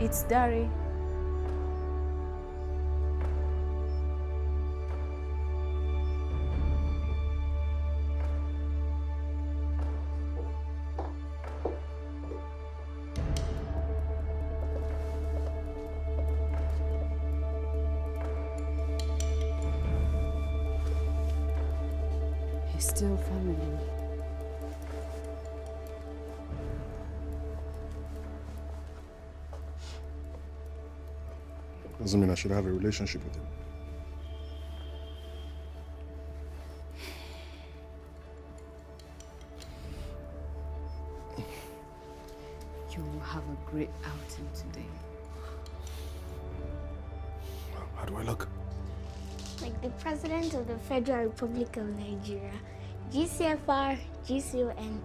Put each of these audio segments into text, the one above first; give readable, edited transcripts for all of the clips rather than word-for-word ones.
It's Dari. He's still family. Doesn't mean I should have a relationship with him. You will have a great outing today. How do I look? Like the President of the Federal Republic of Nigeria, GCFR, GCON,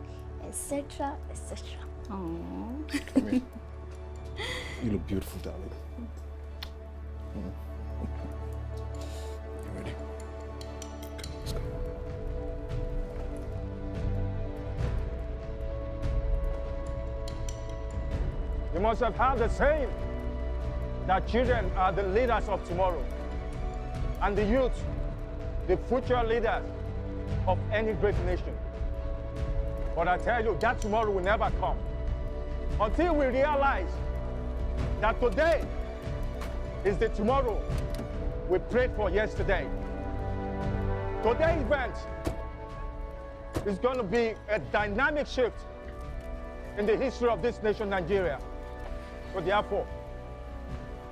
etc., etc. Aww. Come here. You look beautiful, darling. You ready? Come, let's go. You must have heard the saying that children are the leaders of tomorrow, and the youth, the future leaders of any great nation. But I tell you, that tomorrow will never come until we realize that today is the tomorrow we prayed for yesterday. Today's event is going to be a dynamic shift in the history of this nation, Nigeria. So therefore,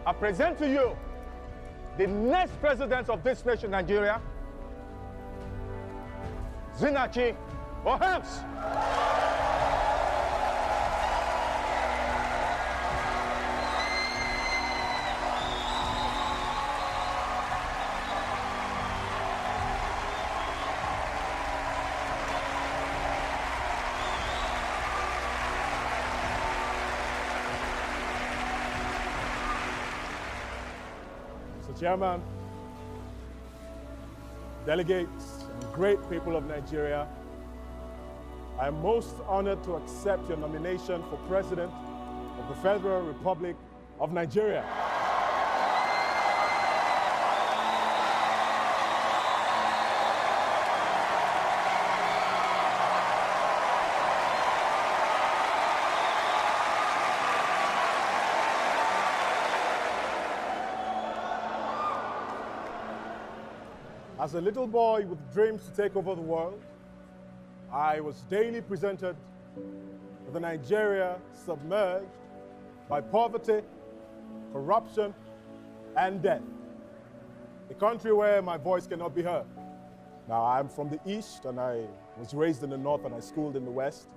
I present to you the next president of this nation, Nigeria, Zinachi Ohams. Mr. Chairman, delegates, and great people of Nigeria, I am most honored to accept your nomination for President of the Federal Republic of Nigeria. As a little boy with dreams to take over the world, I was daily presented with a Nigeria submerged by poverty, corruption, and death. A country where my voice cannot be heard. Now, I'm from the East, and I was raised in the North, and I schooled in the West.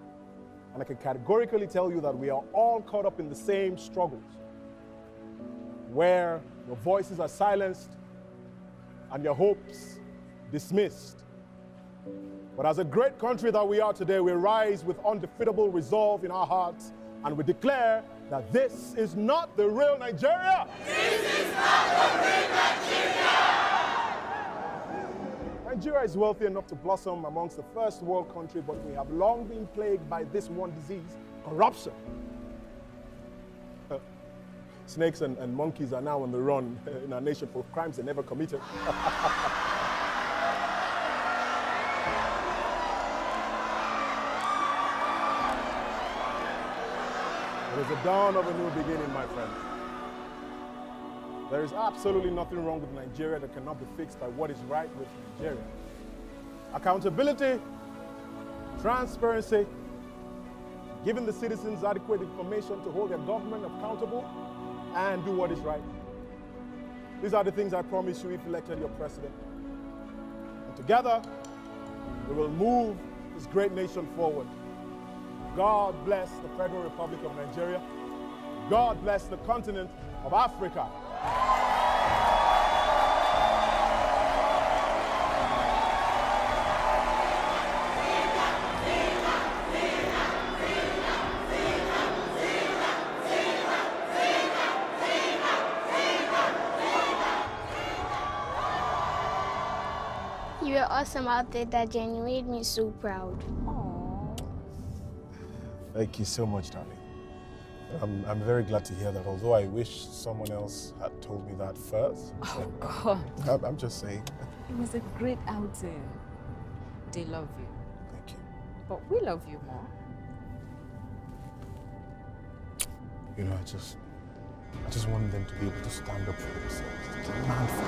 And I can categorically tell you that we are all caught up in the same struggles, where your voices are silenced and your hopes dismissed. But as a great country that we are today, we rise with undefeatable resolve in our hearts, and we declare that this is not the real Nigeria. This is not the real Nigeria. Nigeria is wealthy enough to blossom amongst the first world country, but we have long been plagued by this one disease, corruption. Snakes and monkeys are now on the run in our nation for crimes they never committed. It is the dawn of a new beginning, my friends. There is absolutely nothing wrong with Nigeria that cannot be fixed by what is right with Nigeria. Accountability, transparency, giving the citizens adequate information to hold their government accountable, and do what is right. These are the things I promise you if elected your president. And together, we will move this great nation forward. God bless the Federal Republic of Nigeria. God bless the continent of Africa. You were awesome out there, Daddy, and you made me so proud. Thank you so much, darling. I'm very glad to hear that, although I wish someone else had told me that first. Oh, God. I'm just saying. It was a great outing. They love you. Thank you. But we love you more. You know, I just want them to be able to stand up for themselves, to demand for it.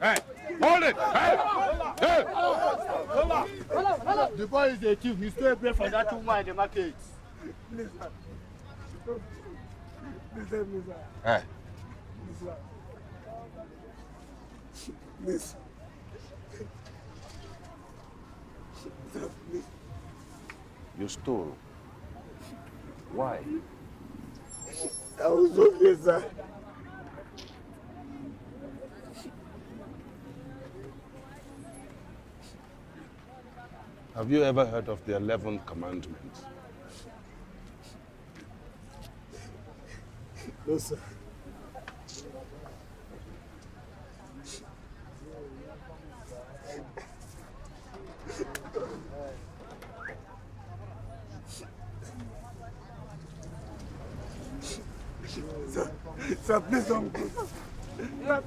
Hey, hold it! Hey! Hey! The boy is a thief. He stole a bread from that woman in the market. Hey. Please. You stole. Why? I was okay, sir. Have you ever heard of the 11th commandment? No, sir. Sir, please don't go. Yeah.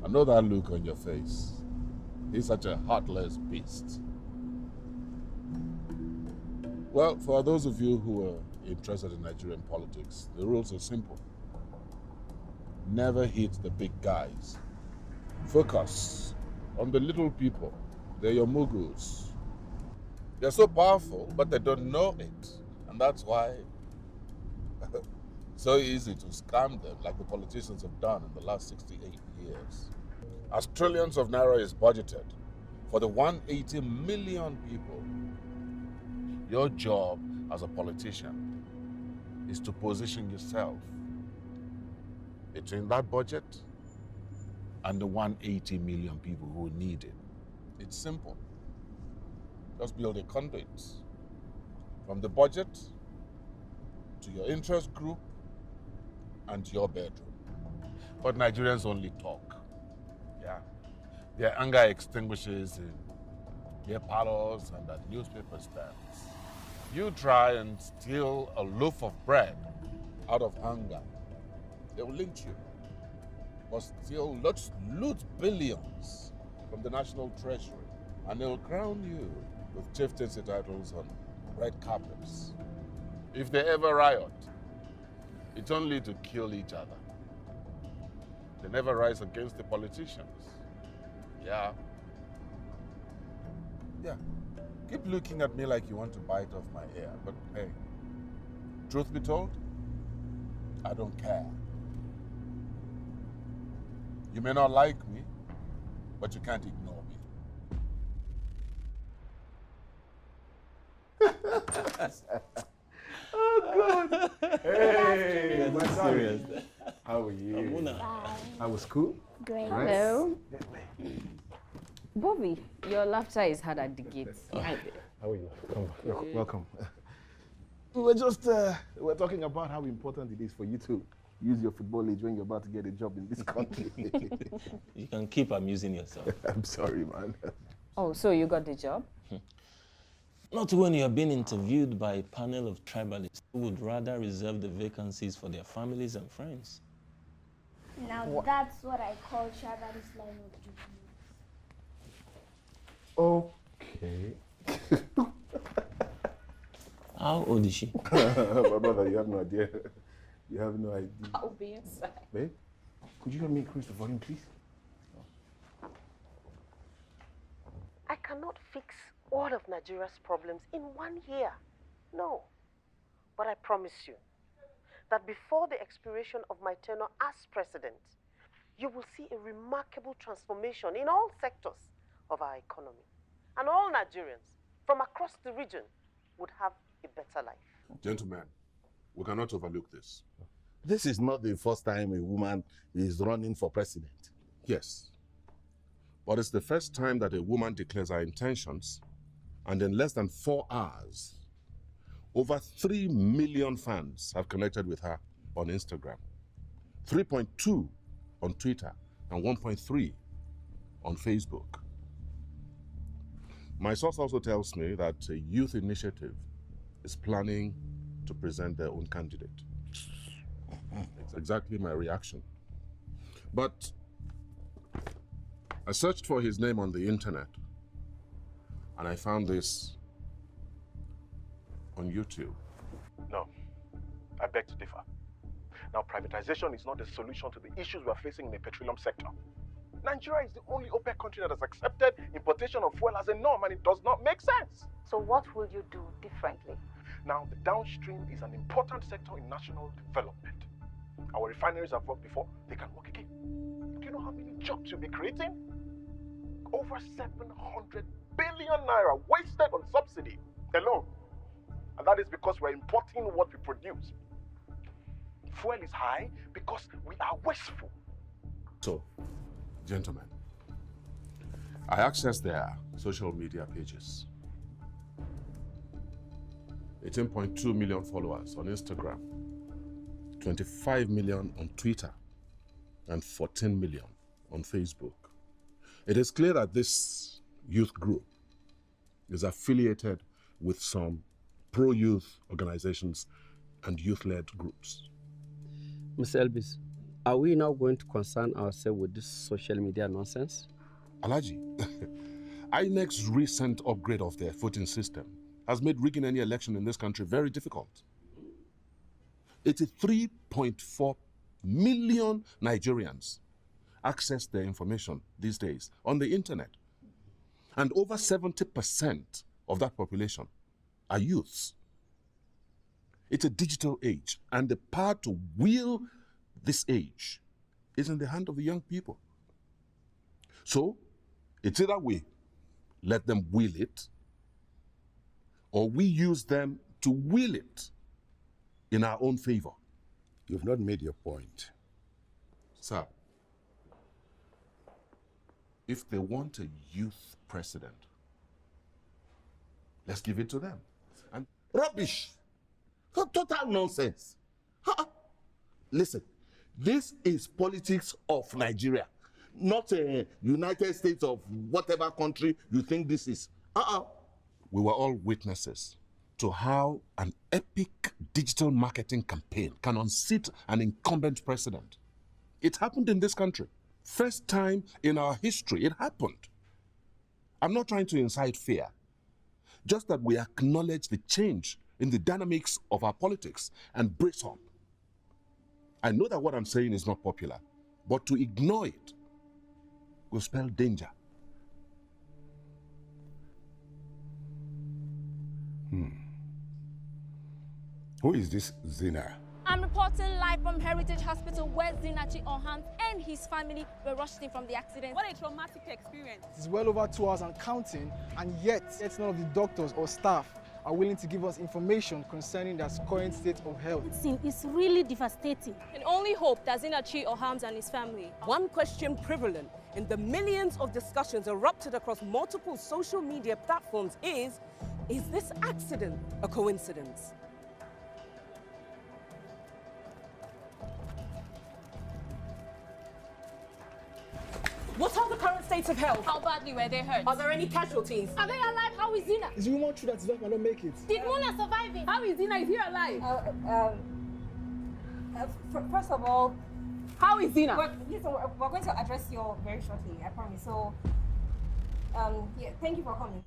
I know that look on your face. He's such a heartless beast. Well, for those of you who are interested in Nigerian politics, the rules are simple. Never hit the big guys. Focus on the little people. They're your mugus. They're so powerful, but they don't know it. And that's why it's so easy to scam them like the politicians have done in the last 68 years. As trillions of naira is budgeted for the 180 million people, your job as a politician is to position yourself between that budget and the 180 million people who need it. It's simple. Just build a conduit from the budget to your interest group and to your bedroom. But Nigerians only talk. Yeah. Their anger extinguishes in their parlors and at newspaper stands. You try and steal a loaf of bread out of hunger, they will lynch you. But still, let's loot billions from the national treasury, and they'll crown you with chieftaincy titles on red carpets. If they ever riot, it's only to kill each other. They never rise against the politicians. Yeah. Yeah. Keep looking at me like you want to bite off my ear, but hey, truth be told, I don't care. You may not like me, but you can't ignore me. Oh, God. Hey, my serious. son. How are you? Bye. How was school? Great. Right. Hello. Bobby, your laughter is hard at the gates. How are you? Come, welcome. We were talking about how important it is for you to use your football age when you're about to get a job in this country. You can keep amusing yourself. I'm sorry, man. Oh, so you got the job? Not when you're being interviewed by a panel of tribalists who would rather reserve the vacancies for their families and friends. Now that's what I call tribalist line of duty. Okay. How old is she? My brother, you have no idea. You have no idea. I'll be inside. Babe, could you help me increase the volume, please? I cannot fix all of Nigeria's problems in 1 year. No. But I promise you, that before the expiration of my tenure as president, you will see a remarkable transformation in all sectors of our economy. And all Nigerians from across the region would have a better life. Gentlemen, we cannot overlook this. This is not the first time a woman is running for president. Yes. But it's the first time that a woman declares her intentions, and in less than 4 hours, over 3 million fans have connected with her on Instagram, 3.2 on Twitter, and 1.3 on Facebook. My source also tells me that a youth initiative is planning to present their own candidate. It's exactly my reaction. But I searched for his name on the internet, and I found this on YouTube. No, I beg to differ. Now, privatization is not the solution to the issues we are facing in the petroleum sector. Nigeria is the only OPEC country that has accepted importation of fuel as a norm, and it does not make sense. So what will you do differently? Now, the downstream is an important sector in national development. Our refineries have worked before, they can work again. Do you know how many jobs you'll be creating? Over 700 billion naira wasted on subsidy alone. And that is because we're importing what we produce. Fuel is high because we are wasteful. So, gentlemen, I accessed their social media pages. 18.2 million followers on Instagram, 25 million on Twitter, and 14 million on Facebook. It is clear that this youth group is affiliated with some pro-youth organizations and youth-led groups. Mr. Elvis, are we now going to concern ourselves with this social media nonsense? Alhaji, INEC's recent upgrade of their voting system has made rigging any election in this country very difficult. 83.4 million Nigerians access their information these days on the internet. And over 70% of that population are youths. It's a digital age, and the power to wield this age is in the hand of the young people. So, it's either we let them will it, or we use them to will it in our own favor. You've not made your point. Sir, if they want a youth president, let's give it to them. And rubbish! Total nonsense. Listen, this is politics of Nigeria, not a United States of whatever country you think this is. We were all witnesses to how an epic digital marketing campaign can unseat an incumbent president. It happened in this country. First time in our history it happened. I'm not trying to incite fear, just that we acknowledge the change in the dynamics of our politics and brace up. I know that what I'm saying is not popular, but to ignore it will spell danger. Who is this Zina? I'm reporting live from Heritage Hospital where Zinachi Ohans and his family were rushed in from the accident. What a traumatic experience. It's well over 2 hours and counting, and yet none of the doctors or staff are willing to give us information concerning their current state of health. It's really devastating. And only hope that Zinachi Ohans and his family. One question prevalent in the millions of discussions erupted across multiple social media platforms is this accident a coincidence? What are the current states of health? How badly were they hurt? Are there any casualties? Are they alive? How is Zina? Is Woman true that his wife might not make it? Did Mona survive it? How is Zina? Is he alive? First of all, how is Zina? We're going to address you all very shortly, I promise. So, yeah, thank you for coming.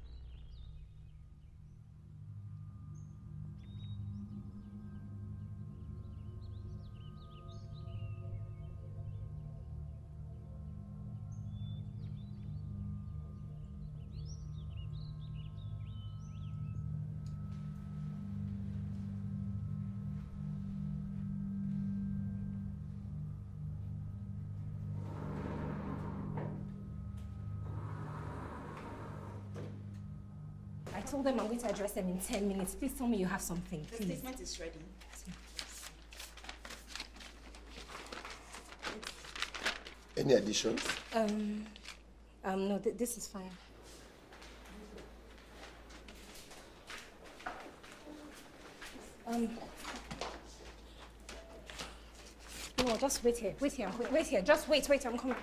told them I'm going to address them in 10 minutes. Please tell me you have something, please. The statement is ready. Any additions? No, this is fine. No, just wait here. Wait here. Just wait. I'm coming.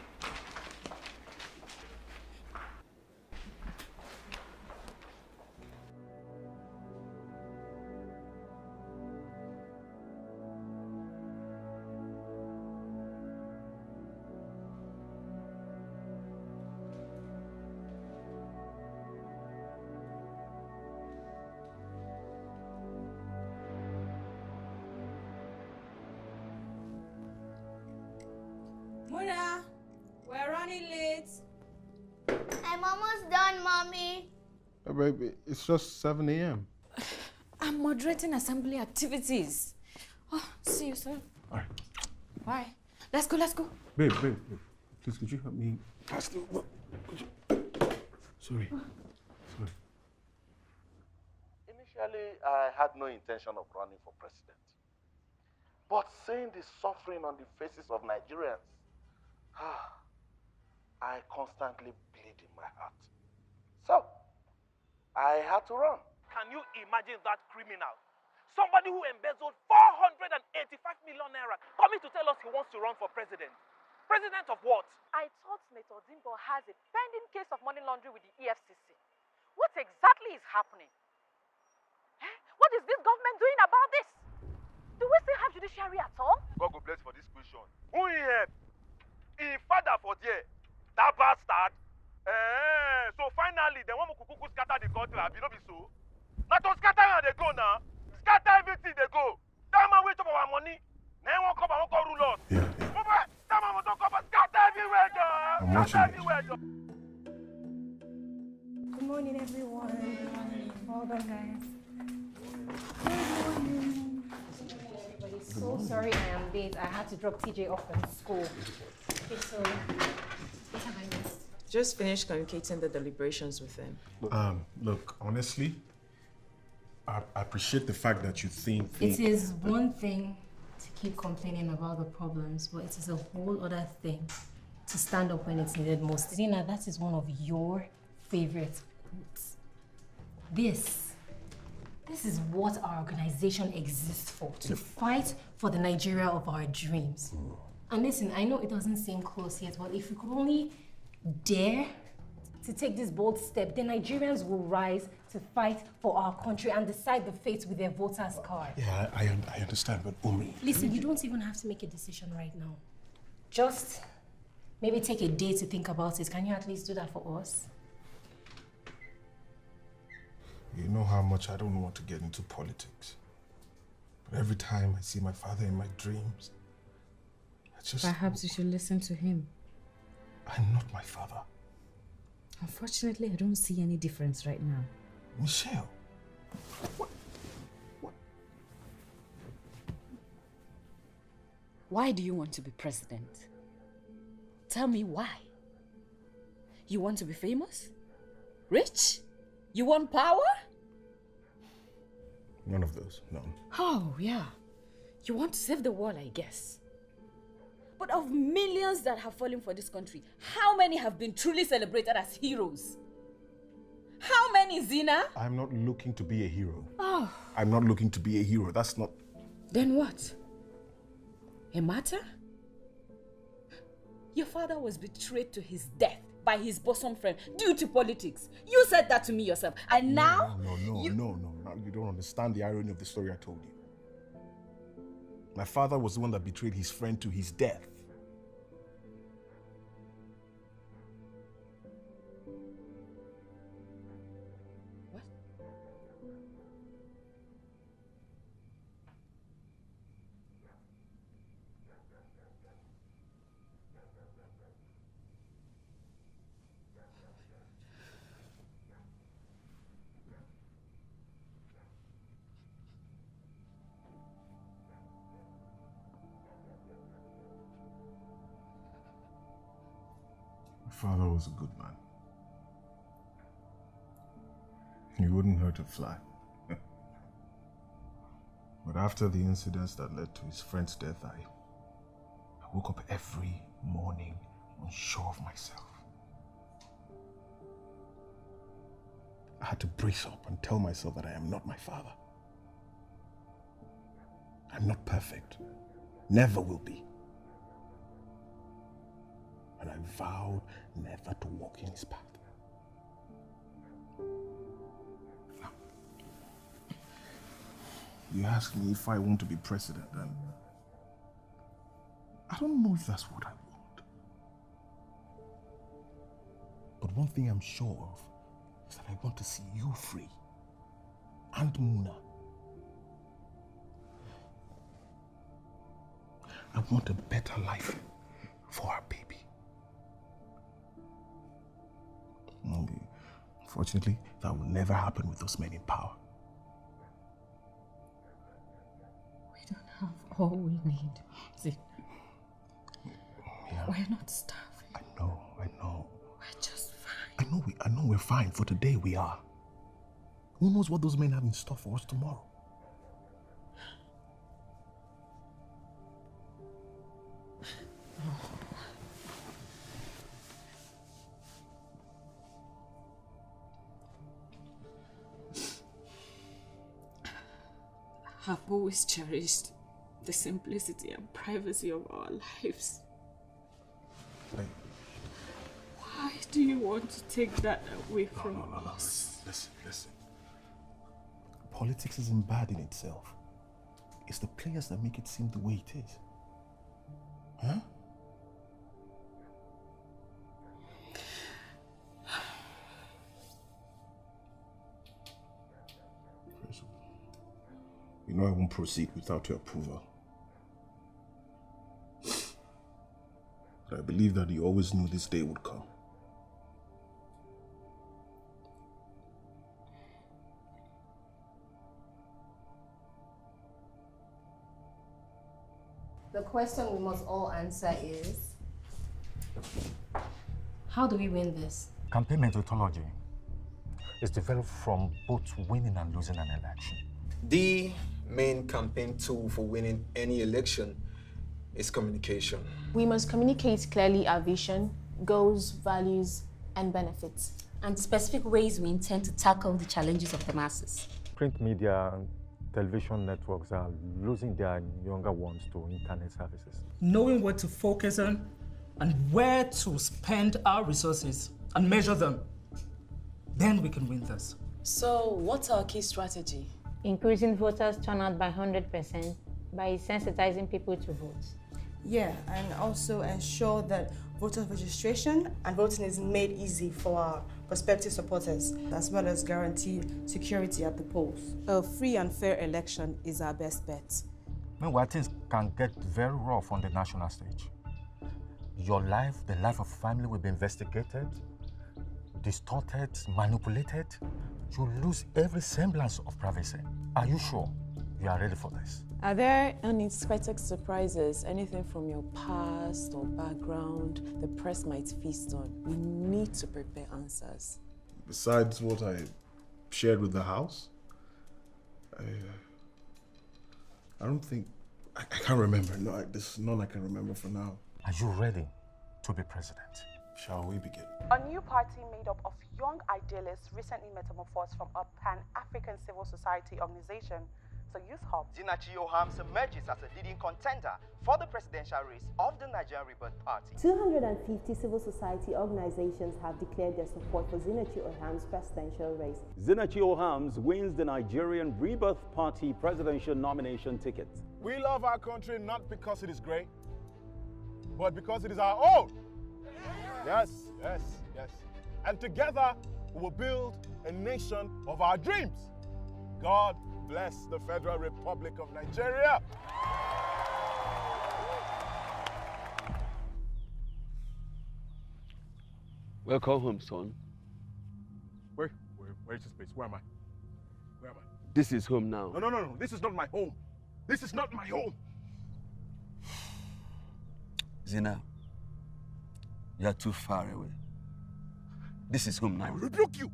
Mona, we're running late. I'm almost done, Mommy. Hey, baby, it's just 7 a.m. I'm moderating assembly activities. Oh, see you soon. All right. Bye. Let's go. Babe, please, could you help me pass the... Sorry. Initially, I had no intention of running for president. But seeing the suffering on the faces of Nigerians, I constantly bleed in my heart. So, I had to run. Can you imagine that criminal? Somebody who embezzled 485 million naira coming to tell us he wants to run for president. President of what? I thought Senator Dimbo has a pending case of money laundering with the EFCC. What exactly is happening? What is this government doing about this? Do we still have judiciary at all? God go bless for this question. Who he help? He father for there. That bastard. So finally, they want to kuku scatter the country. You know be so? Not to scatter where they go now. Scatter everything they go. That man wait for our money. They won't come and won't rule us. That man won't come and scatter everywhere, though. I'm watching it. Good morning, everyone. Good morning. Well done, guys. So sorry I am late. I had to drop TJ off at school. Okay, so what have I missed? Just finished communicating the deliberations with them. Look, honestly, I appreciate the fact that you think... It is one thing to keep complaining about the problems, but it is a whole other thing to stand up when it's needed most. Zina, that is one of your favorite quotes. This is what our organization exists for, to fight for the Nigeria of our dreams. And listen, I know it doesn't seem close yet, but if we could only dare to take this bold step, then Nigerians will rise to fight for our country and decide the fate with their voters' card. Yeah, I understand, but Umi... Listen, you don't even have to make a decision right now. Just maybe take a day to think about it. Can you at least do that for us? You know how much I don't want to get into politics. But every time I see my father in my dreams, I just... Perhaps you should listen to him. I'm not my father. Unfortunately, I don't see any difference right now. Michelle. Why do you want to be president? Tell me why. You want to be famous? Rich? You want power? None of those, no. Oh, yeah. You want to save the world, I guess. But of millions that have fallen for this country, how many have been truly celebrated as heroes? How many, Zina? I'm not looking to be a hero. Oh. I'm not looking to be a hero. That's not... Then what? A martyr? Your father was betrayed to his death by his bosom friend due to politics. You said that to me yourself. And now... No. You don't understand the irony of the story I told you. My father was the one that betrayed his friend to his death. What? My father was a good man. You wouldn't hurt a fly. But after the incidents that led to his friend's death, I woke up every morning unsure of myself. I had to brace up and tell myself that I am not my father. I'm not perfect. Never will be. And I vowed never to walk in his path. Now, you ask me if I want to be president, and I don't know if that's what I want. But one thing I'm sure of is that I want to see you free. And Muna. I want a better life for our baby. Unfortunately, that will never happen with those men in power. We don't have all we need. See, we're not starving. I know. We're just fine. I know we're fine. For today, we are. Who knows what those men have in store for us tomorrow? I've always cherished the simplicity and privacy of our lives. Why do you want to take that away from us? Listen. Politics isn't bad in itself. It's the players that make it seem the way it is. Huh? You know I won't proceed without your approval. But I believe that you always knew this day would come. The question we must all answer is, how do we win this? Campaign methodology is developed from both winning and losing an election. The main campaign tool for winning any election is communication. We must communicate clearly our vision, goals, values, and benefits. And specific ways we intend to tackle the challenges of the masses. Print media and television networks are losing their younger ones to internet services. Knowing what to focus on and where to spend our resources and measure them, then we can win this. So, what's our key strategy? Increasing voters' turnout by 100% by sensitizing people to vote. Yeah, and also ensure that voter registration and voting is made easy for our prospective supporters, as well as guarantee security at the polls. A free and fair election is our best bet. Meanwhile, things can get very rough on the national stage. Your life, the life of family will be investigated, distorted, manipulated. You lose every semblance of privacy. Are you sure you are ready for this? Are there unexpected surprises, anything from your past or background the press might feast on? We need to prepare answers. Besides what I shared with the House, I don't think, I can't remember. No, there's none I can remember for now. Are you ready to be president? Shall we begin? A new party made up of young idealists recently metamorphosed from a Pan-African civil society organization to Youth Hub. Zinachi Ohams emerges as a leading contender for the presidential race of the Nigerian Rebirth Party. 250 civil society organizations have declared their support for Zinachi Oham's presidential race. Zinachi Ohams wins the Nigerian Rebirth Party presidential nomination ticket. We love our country not because it is great, but because it is our own. Yes. And together, we will build a nation of our dreams. God bless the Federal Republic of Nigeria. Welcome home, son. Where is this place? Where am I? This is home now. No. This is not my home. This is not my home. Zina, you are too far away. This is home now. I rebuke you.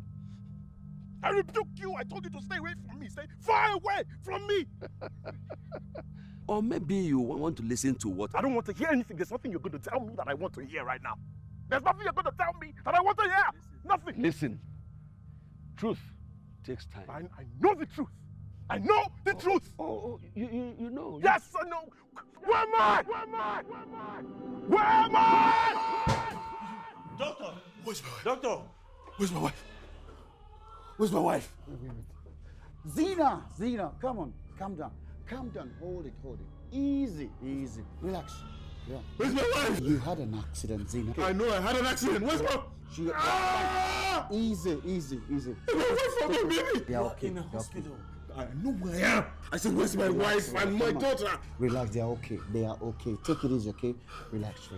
I rebuke you. I told you to stay away from me. Stay far away from me. Or maybe you want to listen to what... I don't want to hear anything. There's nothing you're going to tell me that I want to hear right now. There's nothing you're going to tell me that I want to hear. Nothing. Listen. Truth takes time. I know the truth. I know the truth. You know. Yes, I know. Where am I? Where am I? Where am I? Where am I? Doctor. Where's my wife? Doctor. Where's my wife? Where's my wife? Zina, come on, calm down. Calm down, hold it. Easy. Relax. Yeah. Where's my wife? You had an accident, Zina. I know I had an accident. Where's my... Easy. They are okay. In the hospital. I know where I am. I said, where's my wife and my daughter? Relax, they are okay. Take it easy, okay? Relax.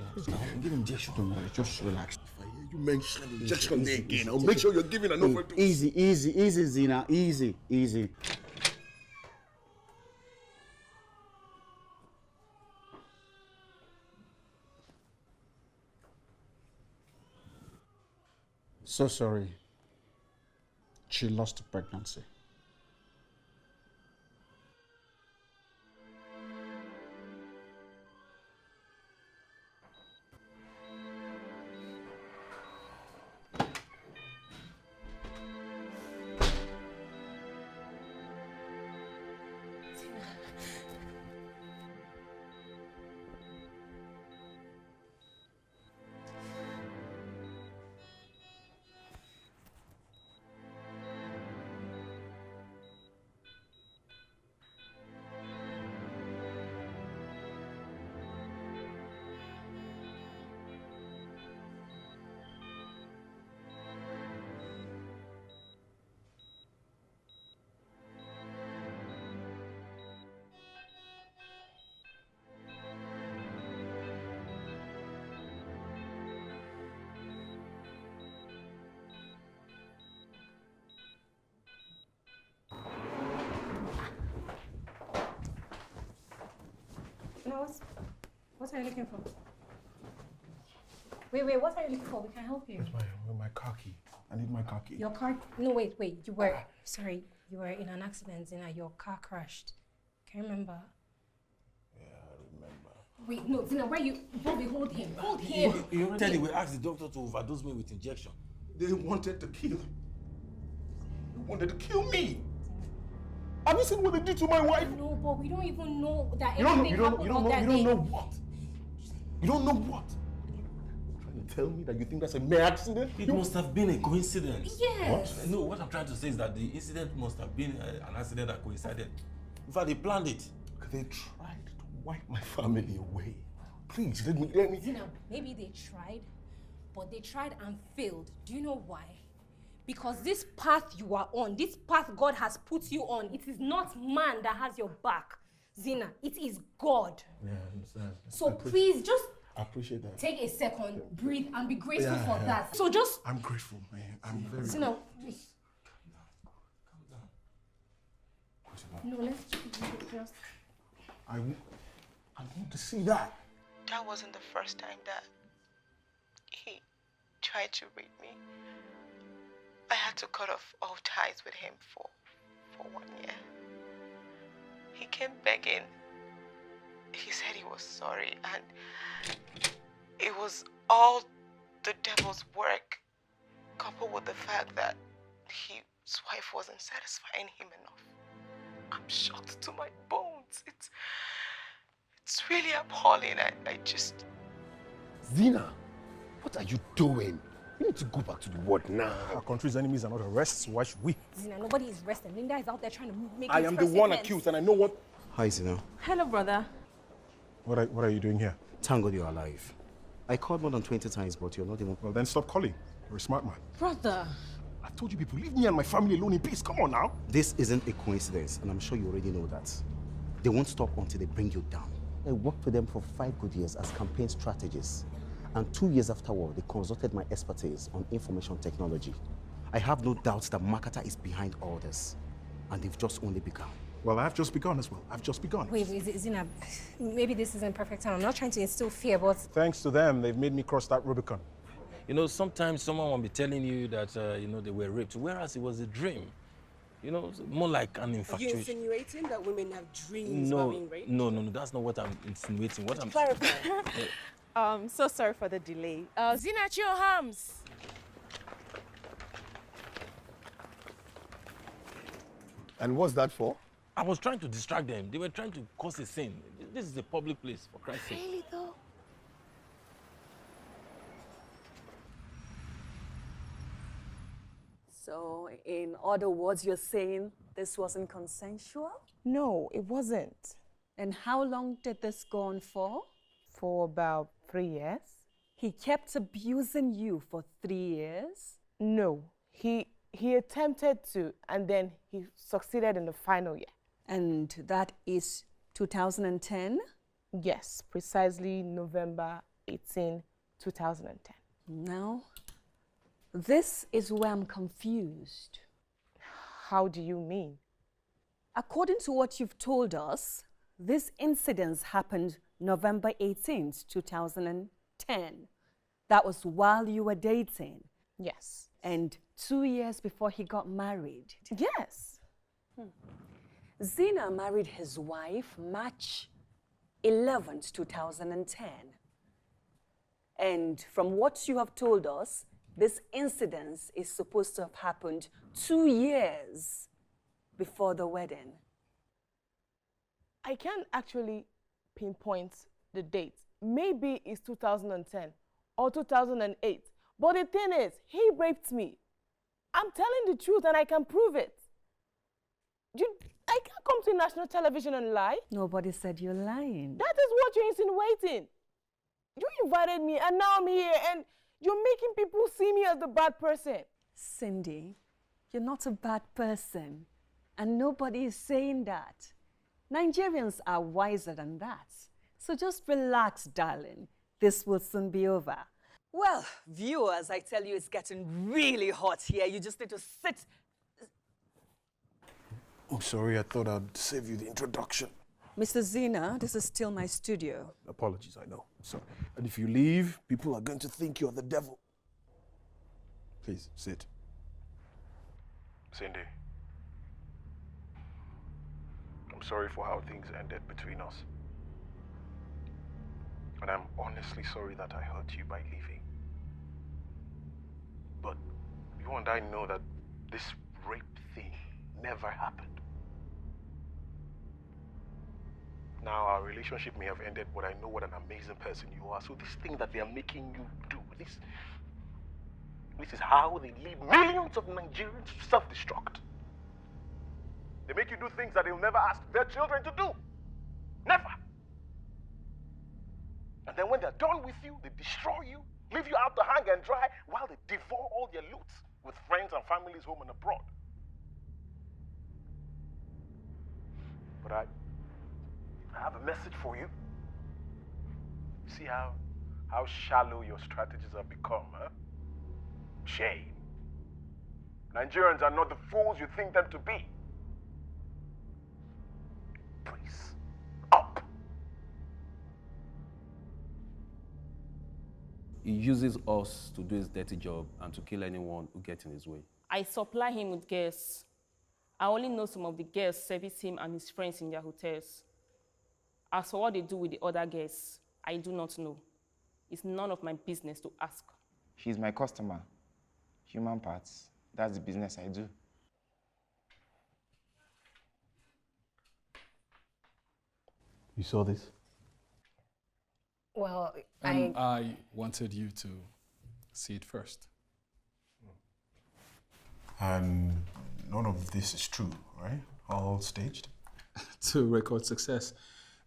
Give injection. Don't worry, just relax. If I hear you mention injection there again, I'll make sure you're giving an overdose. Easy, Zina. Easy. So sorry. She lost the pregnancy. What are you looking for? Wait, what are you looking for? We can help you. Where's my car key? I need my car key. Your car? No, wait. You were in an accident, Zina. Your car crashed. Can you remember? Yeah, I remember. Wait, no, Zina, where you? Bobby, hold him. Hold him. You already we asked the doctor to overdose me with injection. They wanted to kill me. They wanted to kill me. Have you seen what they did to my wife? No, but we don't even know that You everything don't happened on that day. know what? You don't know what? You're trying to tell me that you think that's a mere accident? It must have been a coincidence. Yes. What? No, what I'm trying to say is that the incident must have been an accident that coincided. In fact, they planned it. They tried to wipe my family away. Please, let me. Zina, maybe they tried, but they tried and failed. Do you know why? Because this path you are on, this path God has put you on, it is not man that has your back. Zina, it is God. Yeah, I understand. So please just I appreciate that. take a second, breathe, and be grateful for that. So just... I'm grateful, man. I'm very Zina, grateful. no, let's just... I want to see that. That wasn't the first time that he tried to rape me. I had to cut off all ties with him for 1 year. He came begging. He said he was sorry, and it was all the devil's work, coupled with the fact that his wife wasn't satisfying him enough. I'm shocked to my bones. It's really appalling. I just... Zina, what are you doing? You need to go back to the world now. Our country's enemies are not arrests. Why should we? Zina, nobody is resting. Linda is out there trying to make I am the one accused, and I know what... Hi, Zina. Hello, brother. What are you doing here? Thank God you're alive. I called more than 20 times, but you're not even... Well, then stop calling. You're a smart man. Brother. I told you people, leave me and my family alone in peace. Come on now. This isn't a coincidence, and I'm sure you already know that. They won't stop until they bring you down. I worked with them for 5 good years as campaign strategists. And 2 years afterward, they consulted my expertise on information technology. I have no doubts that Makata is behind all this. And they've just only begun. Well, I've just begun as well. I've just begun. Wait, Zina, maybe this isn't perfect time. I'm not trying to instill fear, but... Thanks to them, they've made me cross that Rubicon. You know, sometimes someone will be telling you that, you know, they were raped, whereas it was a dream. You know, more like an Are you infatuation. insinuating that women have dreams about being raped? No, that's not what I'm insinuating. What I'm Clarify. So sorry for the delay. Zina Chiohams. And what's that for? I was trying to distract them. They were trying to cause a scene. This is a public place, for Christ's sake. Really though? So, in other words, you're saying this wasn't consensual? No, it wasn't. And how long did this go on for? For about 3 years. He kept abusing you for 3 years? No, he attempted to, and then he succeeded in the final year. And that is 2010? Yes, precisely November 18, 2010. Now, this is where I'm confused. How do you mean? According to what you've told us, this incident happened November 18th, 2010. That was while you were dating. Yes. And 2 years before he got married. Yes. Zina married his wife March 11th, 2010. And from what you have told us, this incident is supposed to have happened 2 years before the wedding. I can't actually pinpoint the date. Maybe it's 2010 or 2008. But the thing is, he raped me. I'm telling the truth and I can prove it. I can't come to national television and lie. Nobody said you're lying. That is what you're insinuating. You invited me and now I'm here and you're making people see me as the bad person. Cindy, you're not a bad person. And nobody is saying that. Nigerians are wiser than that. So just relax, darling. This will soon be over. Well, viewers, I tell you, it's getting really hot here. You just need to sit. I'm sorry, I thought I'd save you the introduction. Mr. Zina, this is still my studio. Apologies, I know. Sorry. And if you leave, people are going to think you're the devil. Please, sit. Cindy, I'm sorry for how things ended between us. And I'm honestly sorry that I hurt you by leaving. But you and I know that this rape thing never happened. Now, our relationship may have ended, but I know what an amazing person you are. So this thing that they are making you do, this is how they lead millions of Nigerians to self-destruct. They make you do things that they'll never ask their children to do. Never. And then when they're done with you, they destroy you, leave you out to hang and dry while they devour all your loot with friends and families home and abroad. But I have a message for you. See how shallow your strategies have become, huh? Shame. Nigerians are not the fools you think them to be. Please, up. He uses us to do his dirty job and to kill anyone who gets in his way. I supply him with guests. I only know some of the guests service him and his friends in their hotels. As for what they do with the other guests, I do not know. It's none of my business to ask. She's my customer. Human parts. That's the business I do. You saw this? Well, I wanted you to see it first. And none of this is true, right? All staged? To record success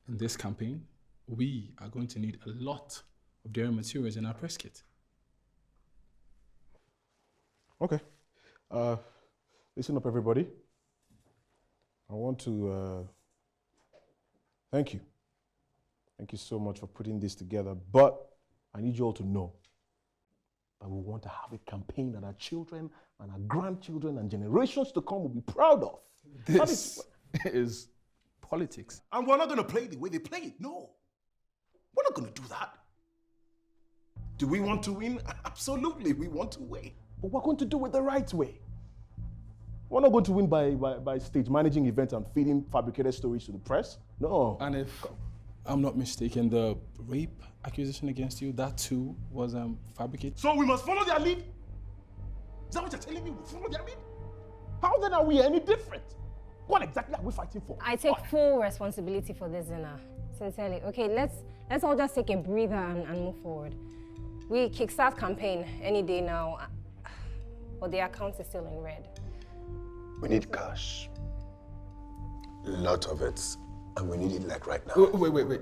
in this campaign, we are going to need a lot of their materials in our press kit. Okay. Listen up, everybody. I want to thank you. Thank you so much for putting this together. But I need you all to know that we want to have a campaign that our children and our grandchildren and generations to come will be proud of. This is politics. And we're not going to play the way they play it. No. We're not going to do that. Do we want to win? Absolutely, we want to win. But we're going to do it the right way. We're not going to win by stage managing events and feeding fabricated stories to the press. No. And if I'm not mistaken, the rape accusation against you, that too was fabricated. So we must follow their lead? Is that what you're telling me? We follow their lead? How then are we any different? What exactly are we fighting for? I take full responsibility for this dinner. Sincerely. Okay, let's all just take a breather and move forward. We kickstart campaign any day now, but the account is still in red. We need cash. A lot of it. And we need it like right now. Wait.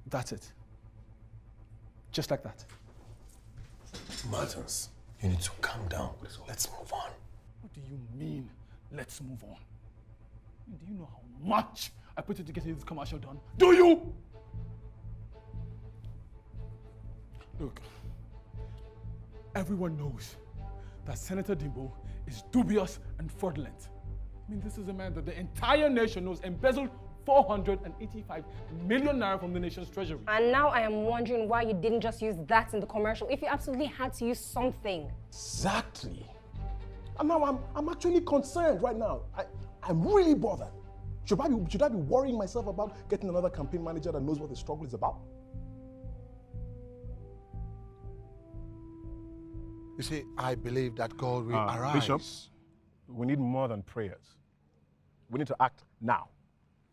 That's it. Just like that. Martins, you need to calm down. Let's move on. What do you mean, let's move on? Do you know how much I put into getting this commercial done? Do you? Look, everyone knows that Senator Dimbo is dubious and fraudulent. I mean, this is a man that the entire nation knows embezzled 485 million naira from the nation's treasury. And now I am wondering why you didn't just use that in the commercial if you absolutely had to use something. Exactly. And now I'm actually concerned right now. I'm really bothered. Should I be worrying myself about getting another campaign manager that knows what the struggle is about? You see, I believe that God will arise. Bishop, we need more than prayers. We need to act now.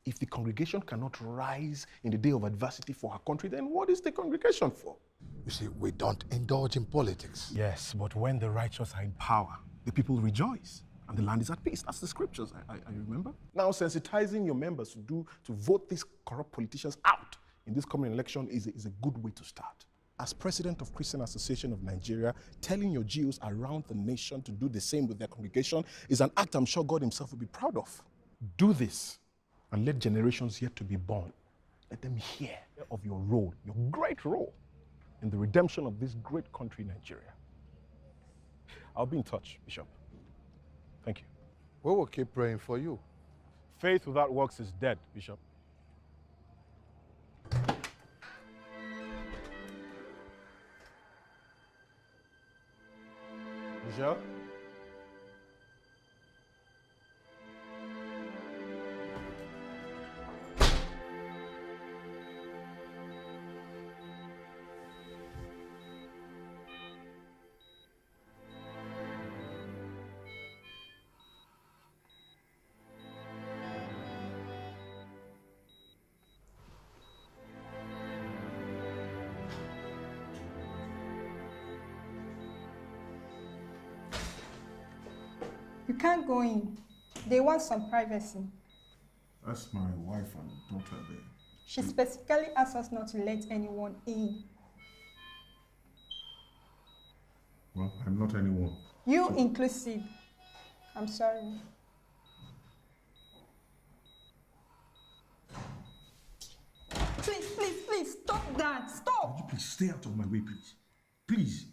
If the congregation cannot rise in the day of adversity for our country, then what is the congregation for? You see, we don't indulge in politics. Yes, but when the righteous are in power, the people rejoice and the land is at peace. That's the scriptures, I remember. Now, sensitizing your members to vote these corrupt politicians out in this coming election is a good way to start. As president of Christian Association of Nigeria, telling your GOs around the nation to do the same with their congregation is an act I'm sure God himself will be proud of. Do this and let generations yet to be born, let them hear of your role, your great role in the redemption of this great country, Nigeria. I'll be in touch, Bishop. Thank you. We will keep praying for you. Faith without works is dead, Bishop. Bishop? You can't go in. They want some privacy. That's my wife and daughter there. She specifically asked us not to let anyone in. Well, I'm not anyone. You inclusive. I'm sorry. Please, stop that. Stop. Would you please stay out of my way, please? Please.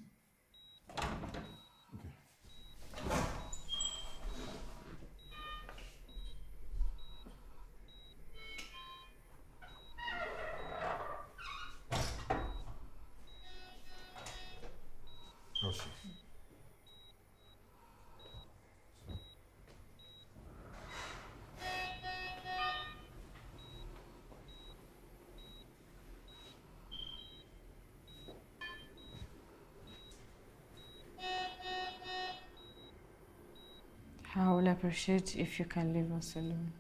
I will appreciate if you can leave us alone.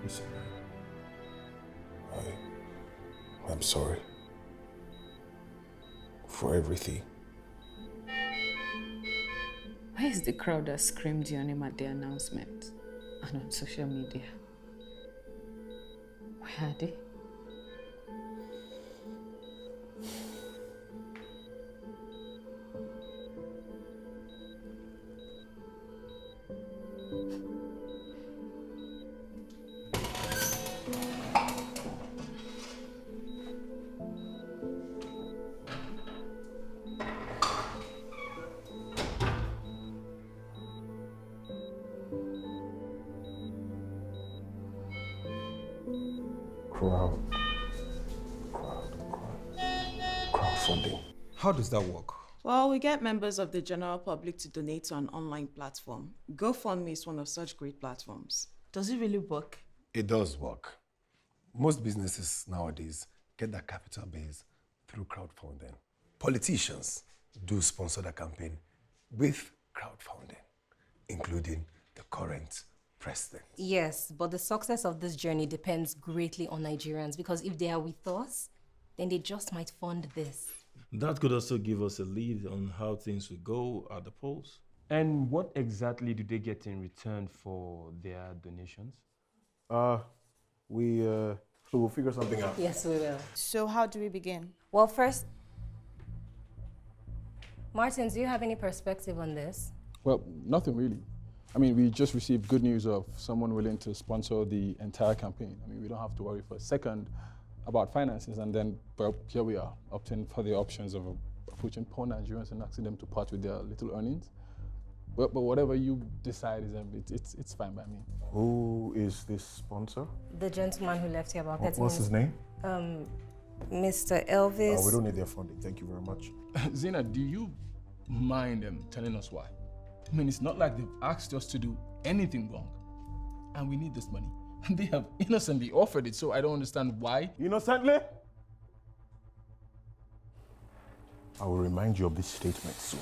Listen, I'm sorry for everything. Where is the crowd that screamed your name at the announcement and on social media? Where are they? Crowdfunding. How does that work? Well, we get members of the general public to donate to an online platform. GoFundMe is one of such great platforms. Does it really work? It does work. Most businesses nowadays get their capital base through crowdfunding. Politicians do sponsor the campaign with crowdfunding, including the current president. Yes, but the success of this journey depends greatly on Nigerians because if they are with us, then they just might fund this. That could also give us a lead on how things will go at the polls. And what exactly do they get in return for their donations? We'll figure something out. Yes, we will. So how do we begin? Well, first, Martin, do you have any perspective on this? Well, nothing really. I mean, we just received good news of someone willing to sponsor the entire campaign. I mean, we don't have to worry for a second about finances, and then, well, here we are, opting for the options of approaching poor Nigerians and asking them to part with their little earnings. But whatever you decide, it's fine by me. Who is this sponsor? The gentleman who left here about 30 minutes. What's his name? Mr. Elvis. We don't need their funding. Thank you very much. Zena, do you mind telling us why? I mean, it's not like they've asked us to do anything wrong, and we need this money. And they have innocently offered it, so I don't understand why. Innocently? I will remind you of this statement soon.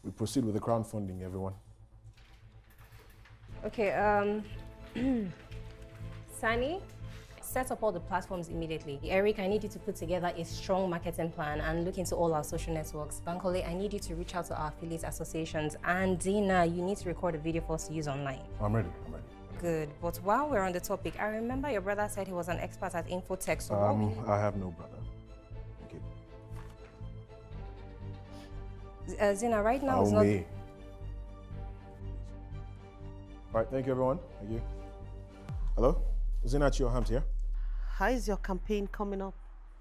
We proceed with the crowdfunding, everyone. Okay, Sani, set up all the platforms immediately. Eric, I need you to put together a strong marketing plan and look into all our social networks. Bankole, I need you to reach out to our affiliate associations. And Dina, you need to record a video for us to use online. I'm ready. Good, but while we're on the topic, I remember your brother said he was an expert at infotech, so I have no brother. Zina, right now is not... All right, thank you, everyone. Thank you. Hello? Zina Chiohams here. How is your campaign coming up?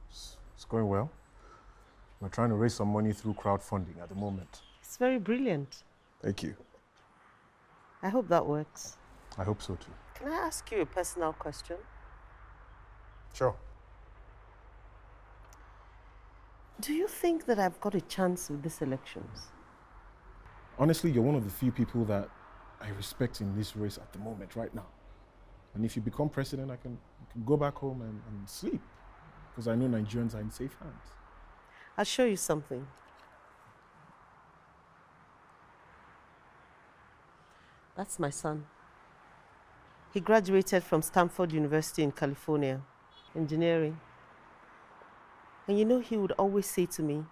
It's going well. We're trying to raise some money through crowdfunding at the moment. It's very brilliant. Thank you. I hope that works. I hope so too. Can I ask you a personal question? Sure. Do you think that I've got a chance with these elections? Honestly, you're one of the few people that I respect in this race at the moment, right now. And if you become president, I can go back home and sleep, because I know Nigerians are in safe hands. I'll show you something. That's my son. He graduated from Stanford University in California, engineering. And you know, he would always say to me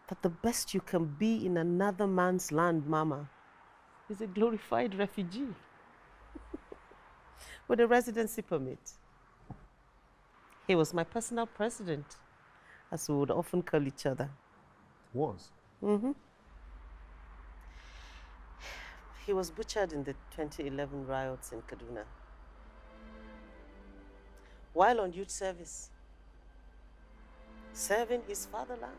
that the best you can be in another man's land, Mama, is a glorified refugee with a residency permit. He was my personal president, as we would often call each other. Was? Mm-hmm. He was butchered in the 2011 riots in Kaduna while on youth service, serving his fatherland.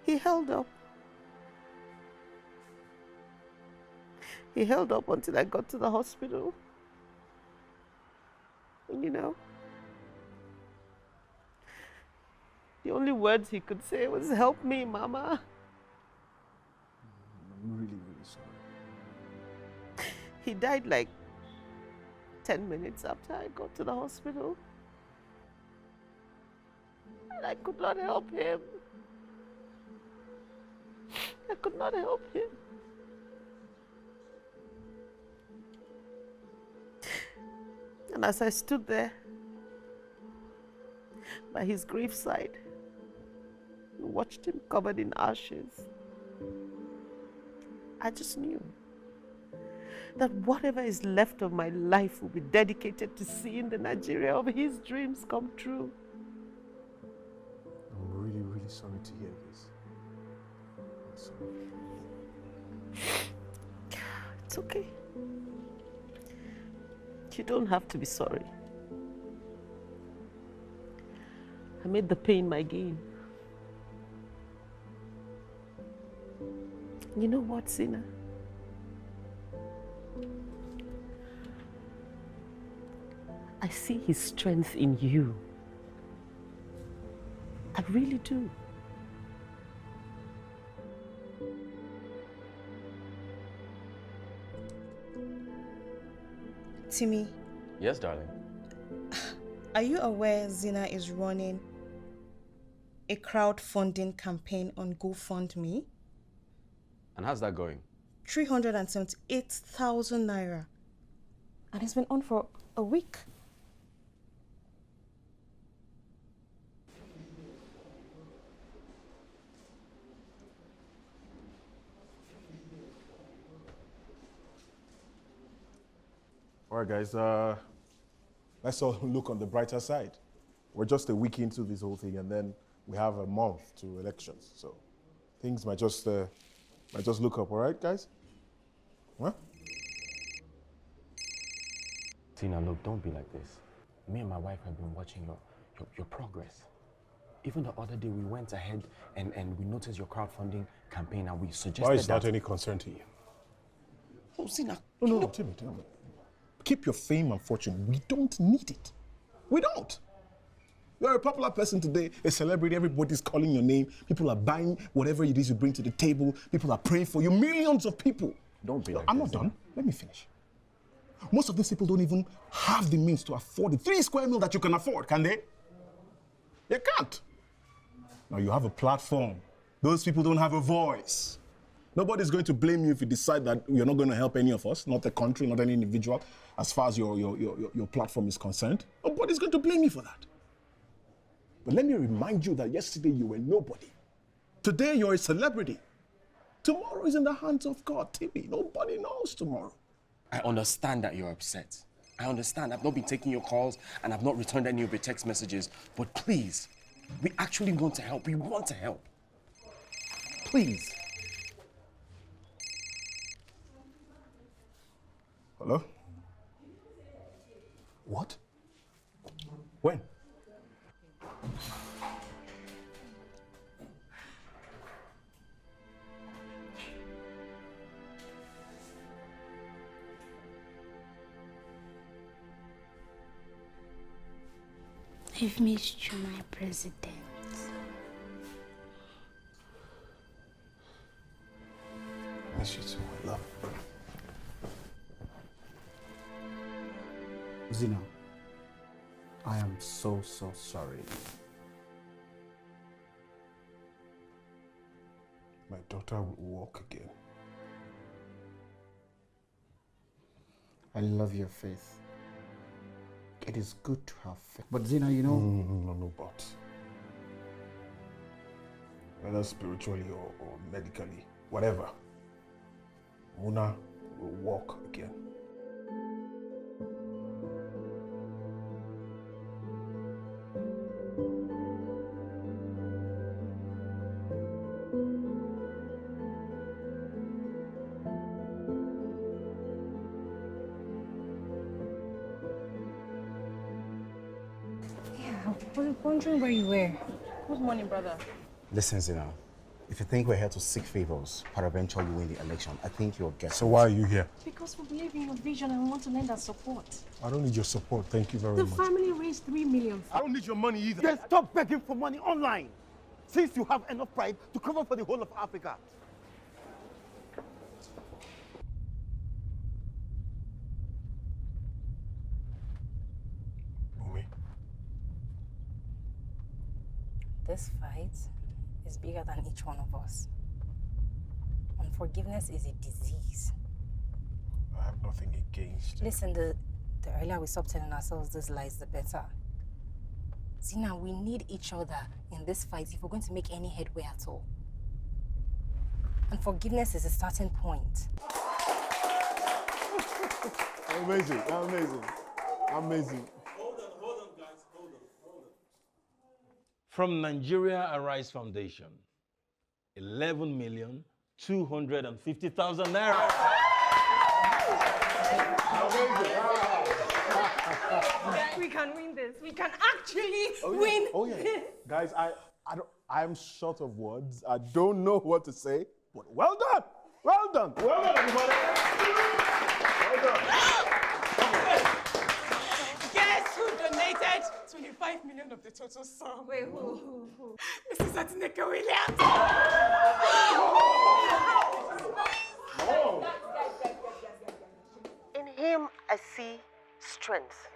He held up. He held up until I got to the hospital. And you know, the only words he could say was, "Help me, Mama." I'm really, really sorry. He died like 10 minutes after I got to the hospital. And I could not help him. I could not help him. And as I stood there by his graveside and watched him covered in ashes, I just knew that whatever is left of my life will be dedicated to seeing the Nigeria of his dreams come true. I'm really, really sorry to hear this. I'm sorry. It's okay. You don't have to be sorry. I made the pain my gain. You know what, Zina? I see his strength in you. I really do. Timmy, Yes, darling. are you aware Zina is running a crowdfunding campaign on GoFundMe? And how's that going? 378,000 naira. And it's been on for a week. All right, guys, let's all look on the brighter side. We're just a week into this whole thing, and then we have a month to elections. So things might just look up, all right, guys? Huh? Tina, look, don't be like this. Me and my wife have been watching your progress. Even the other day, we went ahead and we noticed your crowdfunding campaign, and we suggested Why is that any concern to you? Oh, Tina. No, Timmy. Keep your fame and fortune. We don't need it. We don't. You're a popular person today, a celebrity, everybody's calling your name. People are buying whatever it is you bring to the table. People are praying for you. Millions of people. Don't be like I'm this, not done. Let me finish. Most of these people don't even have the means to afford the 3 square meal that you can afford, can they? They can't. Now you have a platform. Those people don't have a voice. Nobody's going to blame you if you decide that you're not going to help any of us, not the country, not any individual, as far as your platform is concerned. Nobody's going to blame you for that. But let me remind you that yesterday you were nobody. Today you're a celebrity. Tomorrow is in the hands of God, Timmy. Nobody knows tomorrow. I understand that you're upset. I understand. I've not been taking your calls and I've not returned any of your text messages. But please, we actually want to help. We want to help. Please. Hello? What? When? I've missed you, my president. Miss you too, my love. Zina, I am so sorry. My daughter will walk again. I love your faith. It is good to have faith. But Zina, you know... No, but. Whether spiritually or medically, whatever. Muna will walk again. I was wondering where you were. Good morning, brother. Listen, Zina, if you think we're here to seek favors, peradventure you win the election, I think you're guessing. So why are you here? Because we believe in your vision and we want to lend our support. I don't need your support. Thank you very The much. family raised 3 million. I don't need your money either. Then stop begging for money online, since you have enough pride to cover for the whole of Africa. This fight is bigger than each one of us. Unforgiveness is a disease. I have nothing against it. Listen, the earlier we stop telling ourselves these lies, the better. Zina, we need each other in this fight if we're going to make any headway at all. And forgiveness is a starting point. Amazing, amazing, amazing. From Nigeria Arise Foundation, 11,250,000 naira. We can win this. We can actually win. Oh yeah, guys, I'm short of words. I don't know what to say, but well done. Well done. Well done, everybody. Well done. Guess who donated 25 million of the total sum? Wait, who? Mrs. Atineke Williams. In him, I see strength.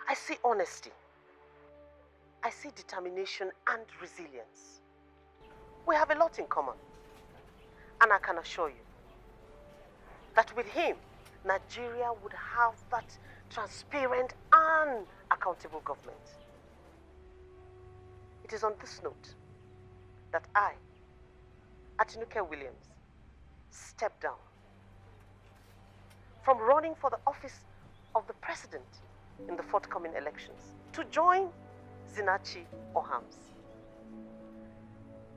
I see honesty. I see determination and resilience. We have a lot in common. And I can assure you that with him, Nigeria would have that transparent and accountable government. It is on this note that I, Atinuke Williams, step down from running for the office of the president in the forthcoming elections to join Zinachi Ohams.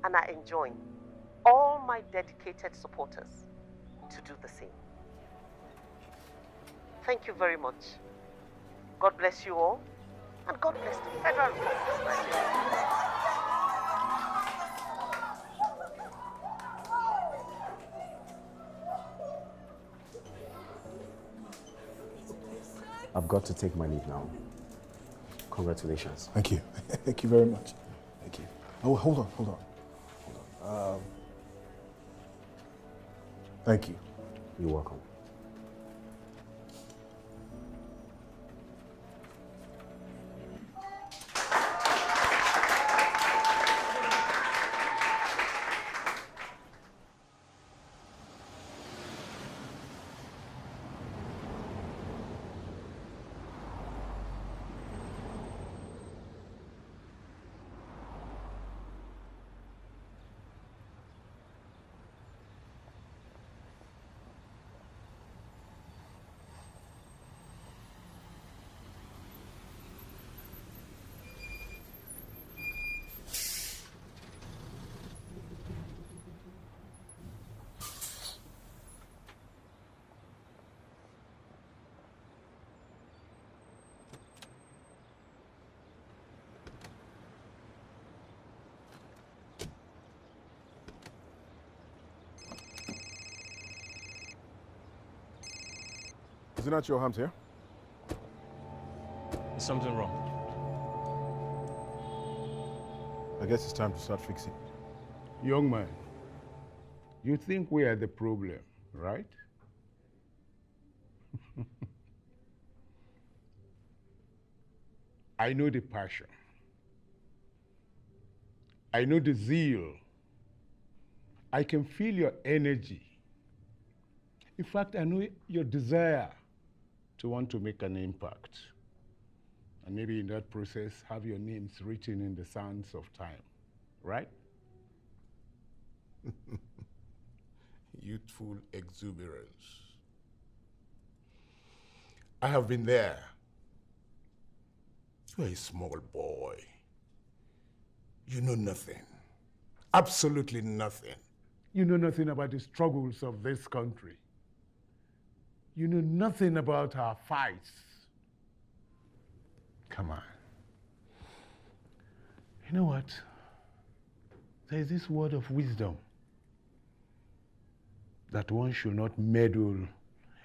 And I enjoin all my dedicated supporters to do the same. Thank you very much. God bless you all, and God bless the Federal Republic of Nigeria. I've got to take my leave now. Congratulations. Thank you. Thank you very much. Thank you. Oh, hold on. Thank you. You're welcome. Is it not your hands here? Is something wrong? I guess it's time to start fixing. Young man, you think we are the problem, right? I know the passion. I know the zeal. I can feel your energy. In fact, I know your desire to want to make an impact. And maybe in that process, have your names written in the sands of time, right? Youthful exuberance. I have been there. You're a small boy. You know nothing. Absolutely nothing. You know nothing about the struggles of this country. You know nothing about our fights. Come on. You know what? There is this word of wisdom that one should not meddle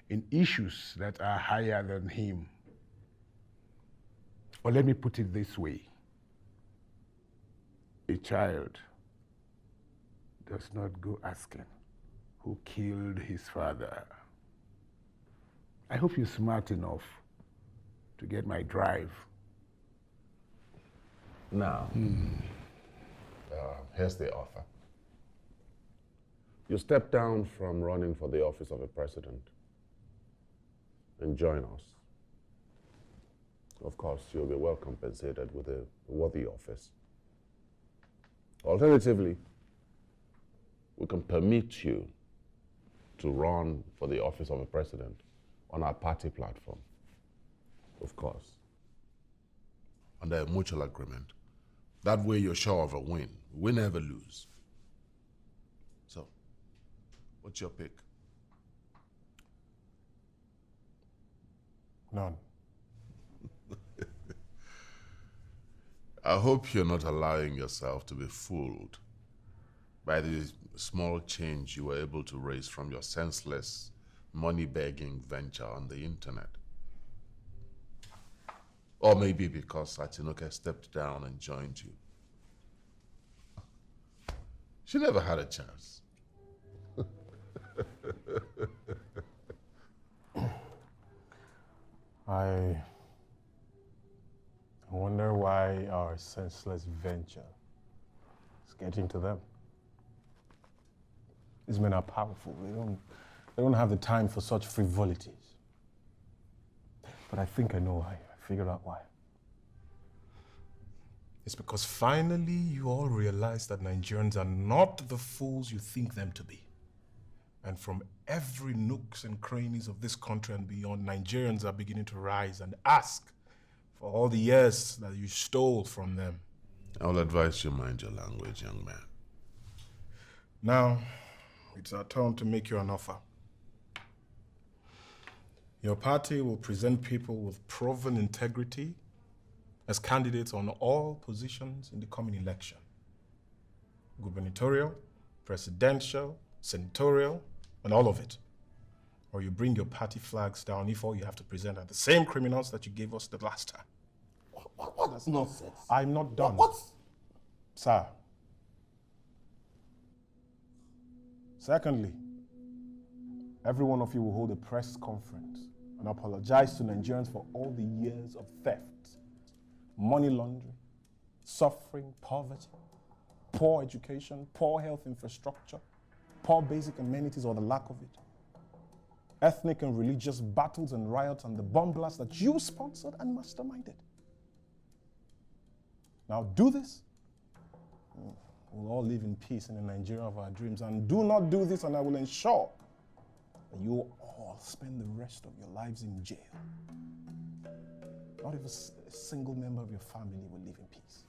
in issues that are higher than him. Or let me put it this way. A child does not go asking who killed his father. I hope you're smart enough to get my drive. Now, here's the offer. You step down from running for the office of a president and join us. Of course, you'll be well compensated with a worthy office. Alternatively, we can permit you to run for the office of a president on our party platform, of course, under a mutual agreement. That way you're sure of a win. We never lose. So, what's your pick? None. I hope you're not allowing yourself to be fooled by the the small change you were able to raise from your senseless, money-begging venture on the internet. Or maybe because Atinoke stepped down and joined you. She never had a chance. I wonder why our senseless venture is getting to them. These men are powerful. They don't have the time for such frivolities. But I think I know why. I figured out why. It's because finally you all realize that Nigerians are not the fools you think them to be. And from every nooks and crannies of this country and beyond, Nigerians are beginning to rise and ask for all the years that you stole from them. I'll advise you mind your language, young man. Now, it's our turn to make you an offer. Your party will present people with proven integrity as candidates on all positions in the coming election. Gubernatorial, presidential, senatorial, and all of it. Or you bring your party flags down if all you have to present are the same criminals that you gave us the last time. That's nonsense. I'm not done. What? Sir. Secondly, every one of you will hold a press conference and apologize to Nigerians for all the years of theft, money laundering, suffering, poverty, poor education, poor health infrastructure, poor basic amenities or the lack of it, ethnic and religious battles and riots and the bomb blasts that you sponsored and masterminded. Now do this, we'll all live in peace in the Nigeria of our dreams. And do not do this and I will ensure that you will all spend the rest of your lives in jail. Not even a single member of your family will live in peace.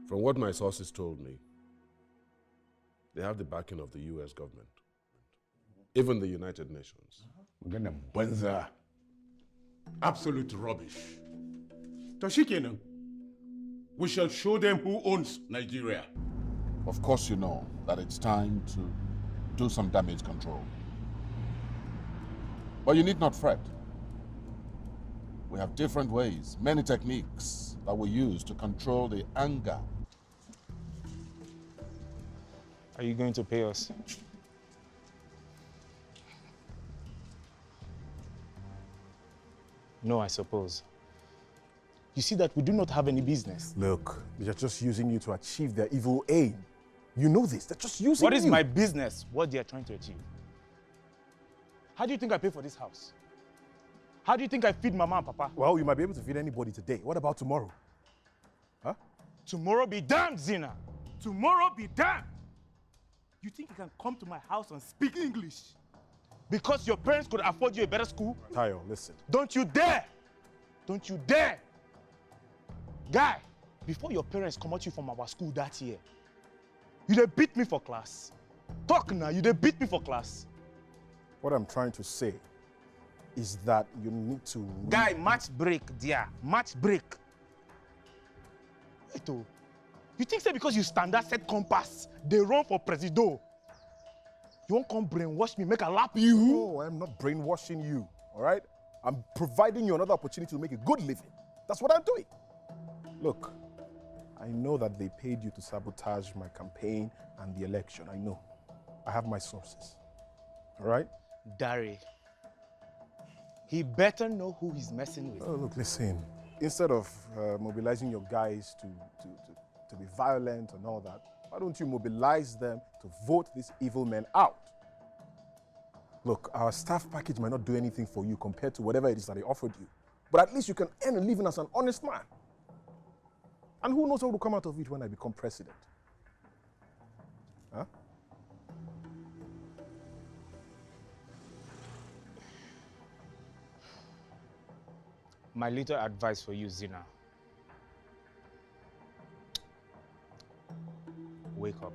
From what my sources told me, they have the backing of the US government, even the United Nations. Banza. Absolute rubbish. Toshikeno, we shall show them who owns Nigeria. Of course you know that it's time to do some damage control. But you need not fret. We have different ways, many techniques that we use to control the anger. Are you going to pay us? No, I suppose. You see that we do not have any business. Look, they're just using you to achieve their evil aim. You know this, they're just using you. What is my business, what they are trying to achieve? How do you think I pay for this house? How do you think I feed Mama and Papa? Well, you might be able to feed anybody today. What about tomorrow? Huh? Tomorrow be damned, Zina. Tomorrow be damned. You think you can come to my house and speak English? Because your parents could afford you a better school? Tayo, listen. Don't you dare! Don't you dare! Guy, before your parents come at you from our school that year, you dey beat me for class. Talk now, you dey beat me for class. What I'm trying to say is that you need to... Guy, match break, dear. Match break. Wait, oh. You think say because you standard set compass, they run for presido? You won't come brainwash me, make a lap you? No, I'm not brainwashing you, all right? I'm providing you another opportunity to make a good living. That's what I'm doing. Look, I know that they paid you to sabotage my campaign and the election. I know. I have my sources, all right? Dari, he better know who he's messing with. Oh, look, listen. Instead of mobilizing your guys to be violent and all that, why don't you mobilize them to vote these evil men out? Look, our staff package might not do anything for you compared to whatever it is that they offered you, but at least you can earn a living as an honest man. And who knows what will come out of it when I become president? Huh? My little advice for you, Zina. Wake up.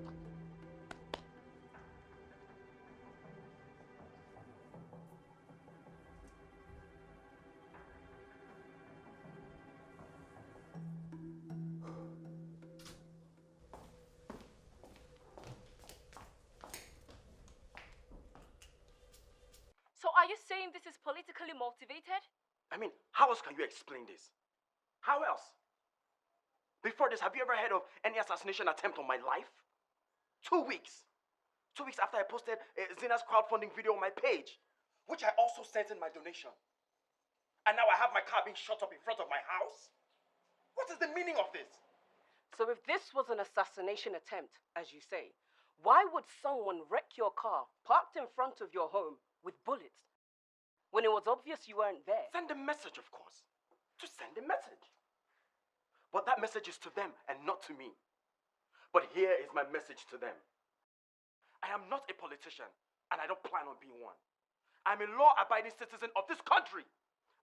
you saying this is politically motivated? I mean, how else can you explain this? How else? Before this, have you ever heard of any assassination attempt on my life? 2 weeks. 2 weeks after I posted Zina's crowdfunding video on my page, which I also sent in my donation. And now I have my car being shot up in front of my house? What is the meaning of this? So if this was an assassination attempt, as you say, why would someone wreck your car parked in front of your home with bullets when it was obvious you weren't there? Send a message, of course. Just send a message. But that message is to them and not to me. But here is my message to them. I am not a politician, and I don't plan on being one. I'm a law-abiding citizen of this country.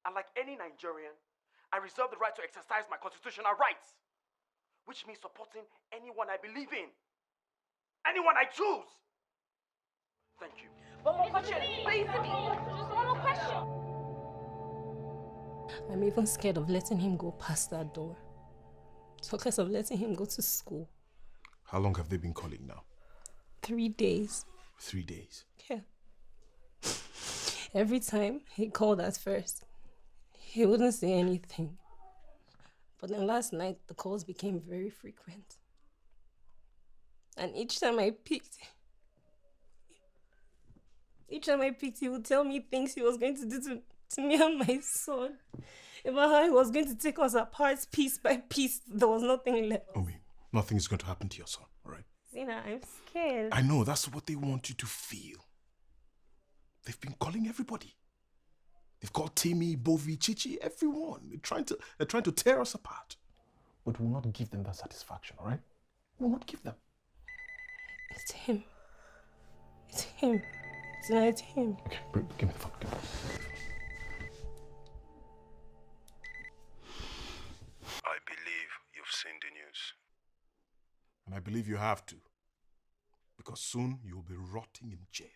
And like any Nigerian, I reserve the right to exercise my constitutional rights, which means supporting anyone I believe in, anyone I choose. Thank you. One more question, please. Just one more question. I'm even scared of letting him go past that door. Talk less of letting him go to school. How long have they been calling now? 3 days. 3 days. Yeah. Every time he called at first, he wouldn't say anything. But then last night, the calls became very frequent. And each time I picked, he would tell me things he was going to do to me and my son. About how he was going to take us apart piece by piece. There was nothing left. Omi, nothing is going to happen to your son, all right? Zina, I'm scared. I know, that's what they want you to feel. They've been calling everybody. They've called Timmy, Bovi, Chichi, everyone. They're trying to tear us apart. But we'll not give them that satisfaction, all right? We'll not give them. It's him. It's him. Zina, it's him. Okay, give me the phone. Give me the phone. I believe you've seen the news. And I believe you have to. Because soon you'll be rotting in jail.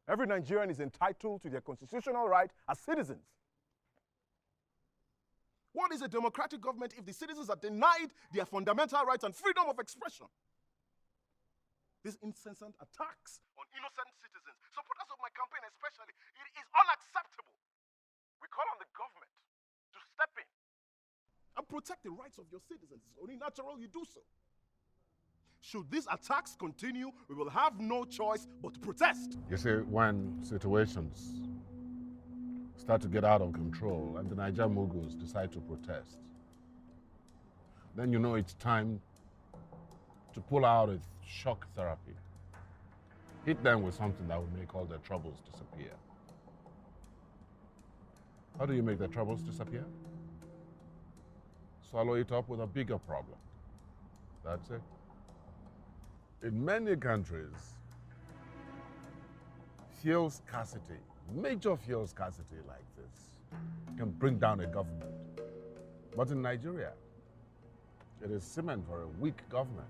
Every Nigerian is entitled to their constitutional right as citizens. What is a democratic government if the citizens are denied their fundamental rights and freedom of expression? These incessant attacks on innocent citizens, supporters of my campaign especially, it is unacceptable. We call on the government to step in and protect the rights of your citizens. It's only natural you do so. Should these attacks continue, we will have no choice but to protest. You see, when situations start to get out of control and the Niger Mughals decide to protest, then you know it's time to pull out a shock therapy. Hit them with something that will make all their troubles disappear. How do you make their troubles disappear? Swallow it up with a bigger problem. That's it. In many countries, fuel scarcity, major fuel scarcity like this, can bring down a government. But in Nigeria, it is cement for a weak government.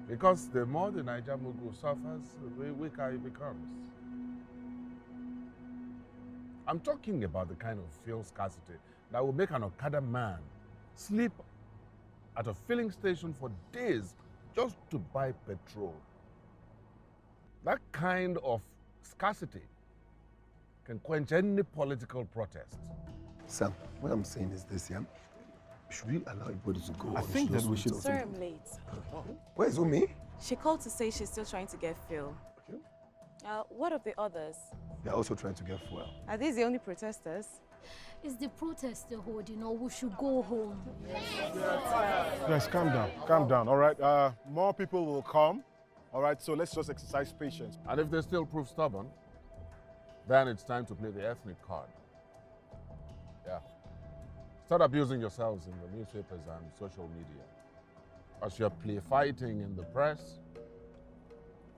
Because the more the Niger Mughal suffers, the weaker it becomes. I'm talking about the kind of fuel scarcity that will make an Okada man sleep at a filling station for days just to buy petrol. That kind of scarcity can quench any political protest. Sam, what I'm saying is this, yeah? Should we allow everybody to go? I think that we should. Sorry, I'm late. Where's Umi? She called to say she's still trying to get Phil. Okay. What of the others? They're also trying to get fuel. Are these the only protesters? It's the protest they're holding, or we should go home. Guys, calm down, all right? More people will come, all right? So let's just exercise patience. And if they still prove stubborn, then it's time to play the ethnic card. Yeah. Start abusing yourselves in the newspapers and social media. As you're play fighting in the press,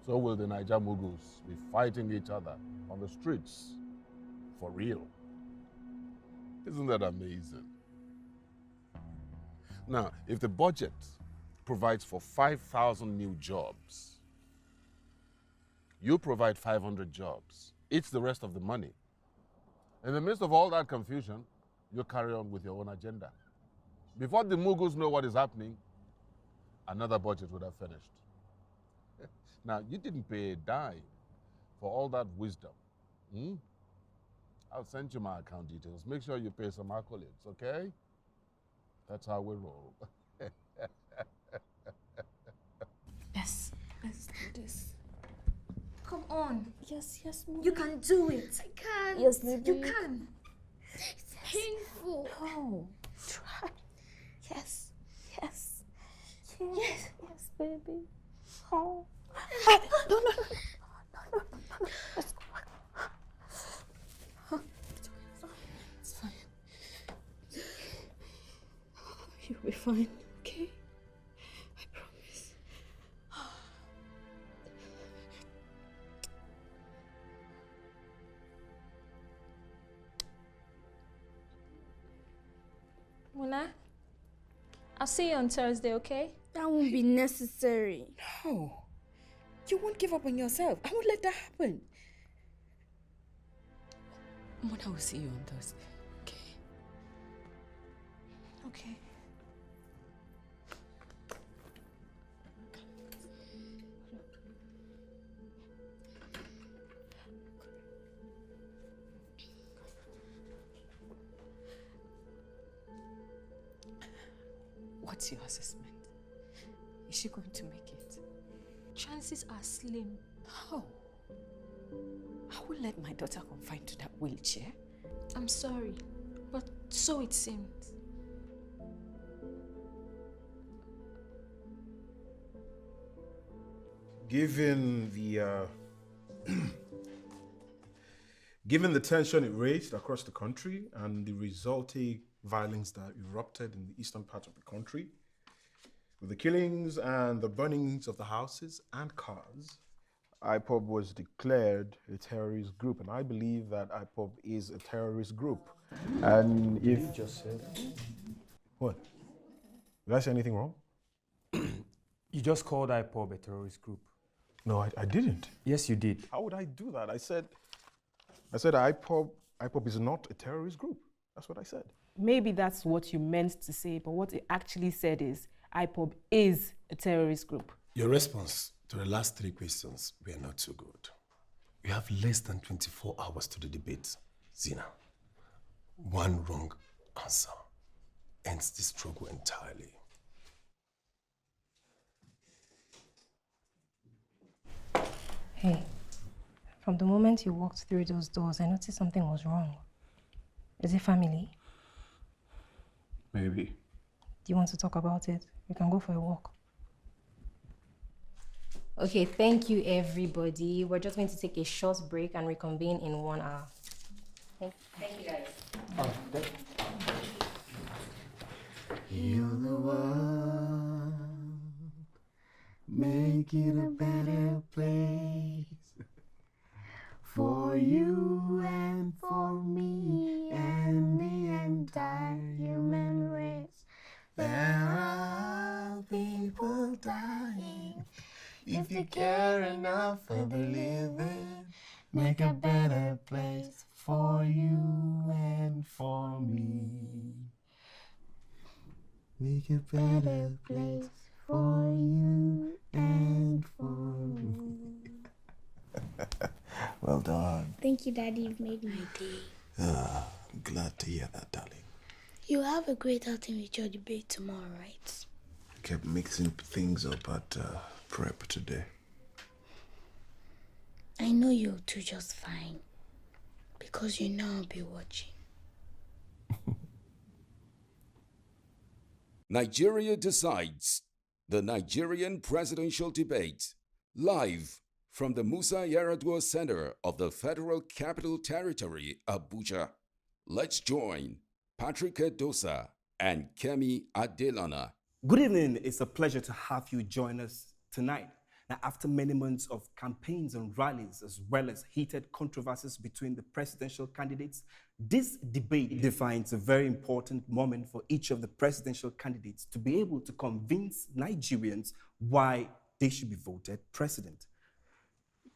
so will the Niger Mughals be fighting each other on the streets for real. Isn't that amazing? Now, if the budget provides for 5,000 new jobs, you provide 500 jobs. It's the rest of the money. In the midst of all that confusion, you carry on with your own agenda. Before the Mughals know what is happening, another budget would have finished. Now, you didn't pay a dime for all that wisdom. Hmm? I'll send you my account details. Make sure you pay some accolades, okay? That's how we roll. Yes, let's do this. Come on. Yes, maybe. You can do it. I can. Yes, maybe. You can. It's painful. No. Try. Yes. Yes. Yes. Yes, baby. Oh. No. Let's go back. It's fine. You'll be fine, okay? I promise. Muna, I'll see you on Thursday, okay? That won't be necessary. No. You won't give up on yourself. I won't let that happen. Mona will see you on Thursday, okay? Okay. What's your assessment? Is she going to make it? Chances are slim. How? I will let my daughter confine to that wheelchair. I'm sorry, but so it seems. Given the tension it raised across the country and the resulting violence that erupted in the eastern part of the country, with the killings and the burnings of the houses and cars, IPOB was declared a terrorist group, and I believe that IPOB is a terrorist group. And if You just said. What? Did I say anything wrong? You just called IPOB a terrorist group. No, I didn't. Yes, you did. How would I do that? I said IPOB is not a terrorist group. That's what I said. Maybe that's what you meant to say, but what it actually said is IPOB is a terrorist group. Your response to the last 3 questions were not so good. You have less than 24 hours to the debate, Zina. One wrong answer ends the struggle entirely. Hey, from the moment you walked through those doors, I noticed something was wrong. Is it family? Maybe. Do you want to talk about it? We can go for a walk. Okay, thank you, everybody. We're just going to take a short break and reconvene in 1 hour. Thank you, guys. Heal the world, make it a better place for you and for me and the entire human race. There are people dying. If you care enough for the living, make a better place for you and for me. Make a better place for you and for me. Well done. Thank you, Daddy. You've made my day. I'm glad to hear that, darling. You have a great outing with your debate tomorrow, right? Kept mixing things up at prep today. I know you'll do just fine. Because you know I'll be watching. Nigeria decides. The Nigerian presidential debate. Live from the Musa Yar'Adua Center of the Federal Capital Territory, Abuja. Let's join Patrick Edosa and Kemi Adelana. Good evening. It's a pleasure to have you join us tonight. Now, after many months of campaigns and rallies, as well as heated controversies between the presidential candidates, this debate defines a very important moment for each of the presidential candidates to be able to convince Nigerians why they should be voted president.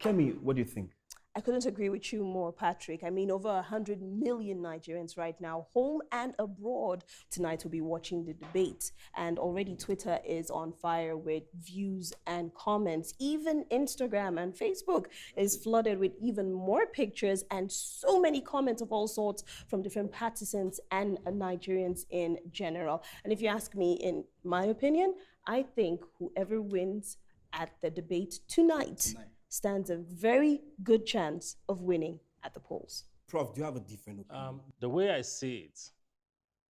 Kemi, what do you think? I couldn't agree with you more, Patrick. I mean, over 100 million Nigerians right now, home and abroad, tonight will be watching the debate. And already Twitter is on fire with views and comments. Even Instagram and Facebook is flooded with even more pictures and so many comments of all sorts from different partisans and Nigerians in general. And if you ask me, in my opinion, I think whoever wins at the debate tonight stands a very good chance of winning at the polls. Prof, do you have a different opinion? The way I see it,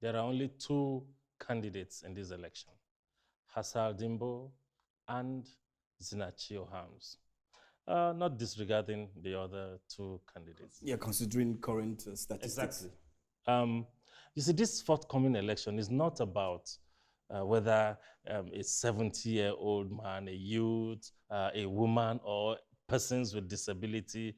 there are only two candidates in this election, Hassan Dimbo and Zinachi Ohams. Not disregarding the other two candidates. Yeah, considering current statistics. Exactly. You see, this forthcoming election is not about whether a 70-year-old man, a youth, a woman, or persons with disability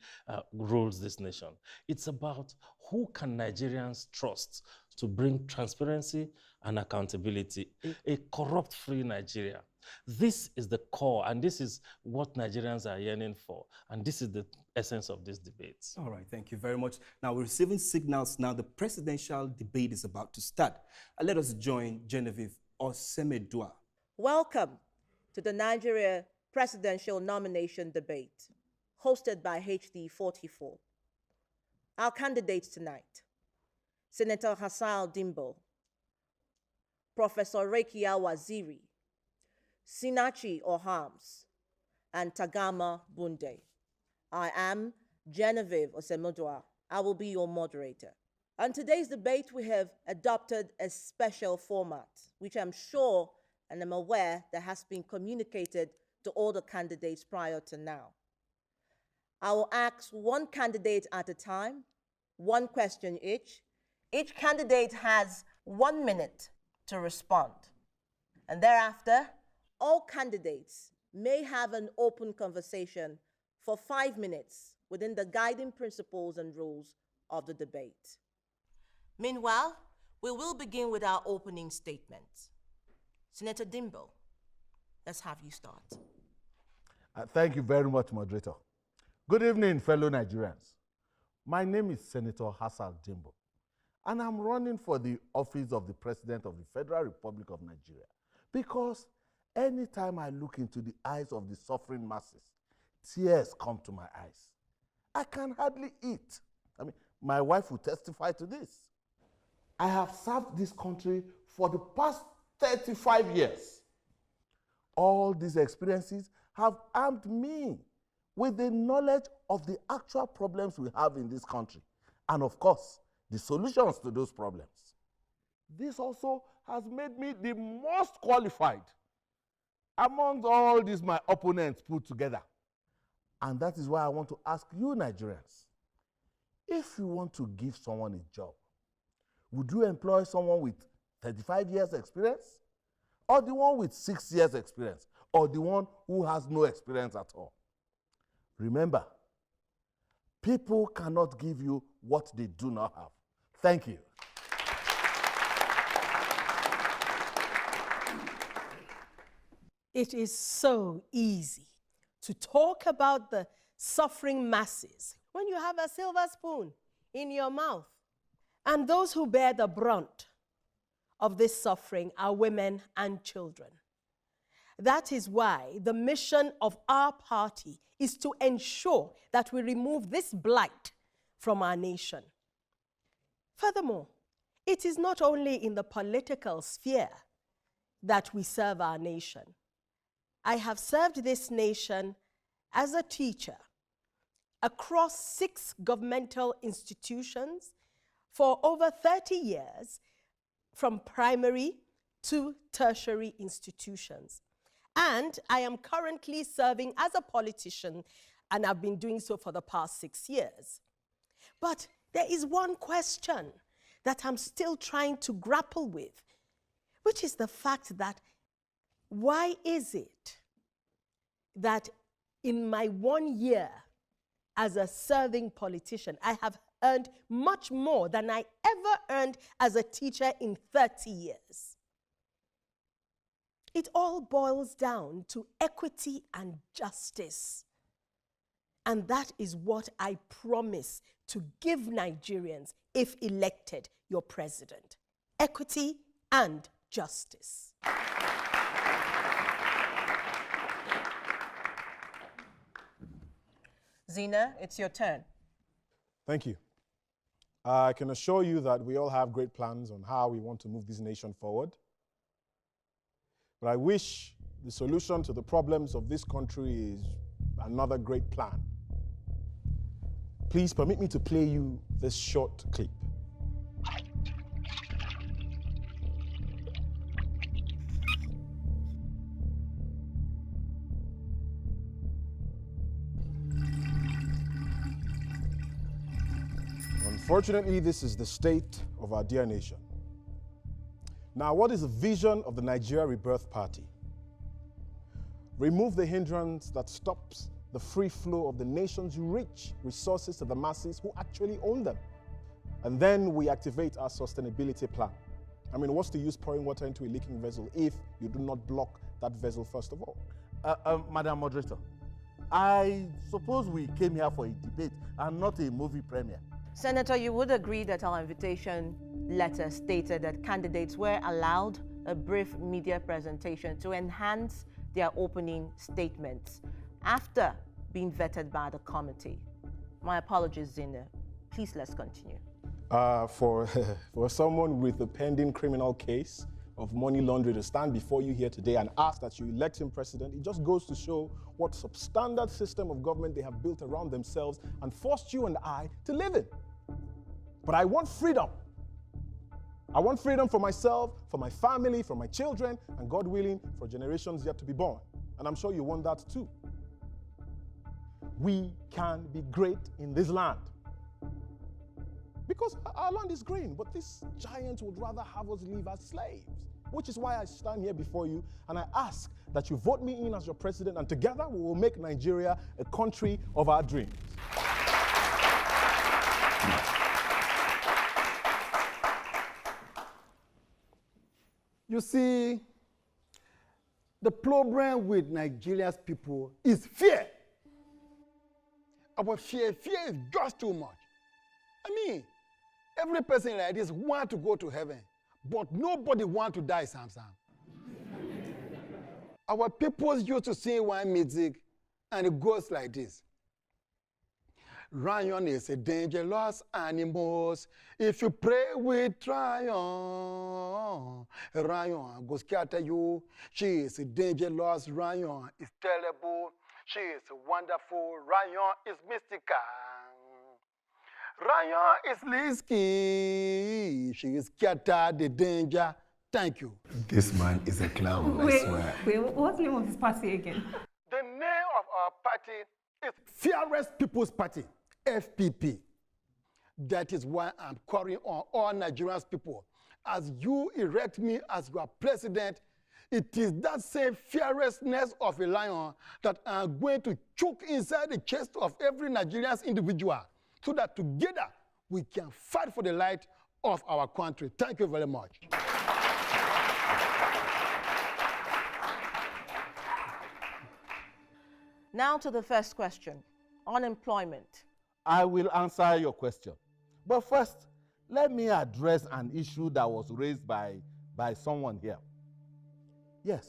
rules this nation. It's about who can Nigerians trust to bring transparency and accountability, a corrupt-free Nigeria. This is the core, and this is what Nigerians are yearning for, and this is the essence of this debate. All right, thank you very much. Now, we're receiving signals now. The presidential debate is about to start. Let us join Genevieve Osemedua. Welcome to the Nigeria presidential nomination debate, hosted by HD44. Our candidates tonight: Senator Hassan Dimbo, Professor Rekia Waziri, Sinachi Ohams, and Tagama Bunde. I am Genevieve Osemedua. I will be your moderator. On today's debate, we have adopted a special format, which I'm sure and I'm aware that has been communicated to all the candidates prior to now. I will ask one candidate at a time, one question each. Each candidate has 1 minute to respond. And thereafter, all candidates may have an open conversation for 5 minutes within the guiding principles and rules of the debate. Meanwhile, we will begin with our opening statements. Senator Dimbo, let's have you start. Thank you very much, moderator. Good evening, fellow Nigerians. My name is Senator Hassan Dimbo, and I'm running for the office of the President of the Federal Republic of Nigeria because anytime I look into the eyes of the suffering masses, tears come to my eyes. I can hardly eat. I mean, my wife will testify to this. I have served this country for the past 35 years. All these experiences have armed me with the knowledge of the actual problems we have in this country, and of course, the solutions to those problems. This also has made me the most qualified among all these my opponents put together. And that is why I want to ask you, Nigerians, if you want to give someone a job, would you employ someone with 35 years experience, or the one with 6 years experience, or the one who has no experience at all? Remember, people cannot give you what they do not have. Thank you. It is so easy to talk about the suffering masses when you have a silver spoon in your mouth. And those who bear the brunt of this suffering are women and children. That is why the mission of our party is to ensure that we remove this blight from our nation. Furthermore, it is not only in the political sphere that we serve our nation. I have served this nation as a teacher across 6 governmental institutions for over 30 years, from primary to tertiary institutions. And I am currently serving as a politician, and I've been doing so for the past 6 years. But there is one question that I'm still trying to grapple with, which is the fact that why is it that in my 1 year as a serving politician, I have earned much more than I ever earned as a teacher in 30 years? It all boils down to equity and justice. And that is what I promise to give Nigerians if elected your president. Equity and justice. Zina, it's your turn. Thank you. I can assure you that we all have great plans on how we want to move this nation forward. But I wish the solution to the problems of this country is another great plan. Please permit me to play you this short clip. Unfortunately, this is the state of our dear nation. Now, what is the vision of the Nigeria Rebirth Party? Remove the hindrance that stops the free flow of the nation's rich resources to the masses who actually own them. And then we activate our sustainability plan. I mean, what's the use pouring water into a leaking vessel if you do not block that vessel first of all? Madam Moderator, I suppose we came here for a debate and not a movie premiere. Senator, you would agree that our invitation letter stated that candidates were allowed a brief media presentation to enhance their opening statements after being vetted by the committee. My apologies, Zina. Please, let's continue. For someone with a pending criminal case of money laundering to stand before you here today and ask that you elect him president, it just goes to show what substandard system of government they have built around themselves and forced you and I to live in. But I want freedom. I want freedom for myself, for my family, for my children, and God willing, for generations yet to be born. And I'm sure you want that too. We can be great in this land. Because our land is green, but these giants would rather have us live as slaves. Which is why I stand here before you and I ask that you vote me in as your president, and together we will make Nigeria a country of our dreams. You see, the problem with Nigeria's people is fear. Our fear is just too much. I mean, every person like this wants to go to heaven, but nobody wants to die, Sam. Our people used to sing one music, and it goes like this. Lion is a dangerous animal. If you pray with triumph, Lion go scatter you. She is a dangerous. Lion is terrible. She is wonderful. Lion is mystical. Lion is risky. She is scattered the danger. Thank you. This man is a clown, I swear. Wait, what's the name of this party again? The name of our party is Fearless People's Party, FPP. That is why I'm calling on all Nigerian people. As you elect me as your president, it is that same fearlessness of a lion that I'm going to choke inside the chest of every Nigerian individual so that together we can fight for the light of our country. Thank you very much. Now to the first question, unemployment. I will answer your question. But first, let me address an issue that was raised by someone here. Yes,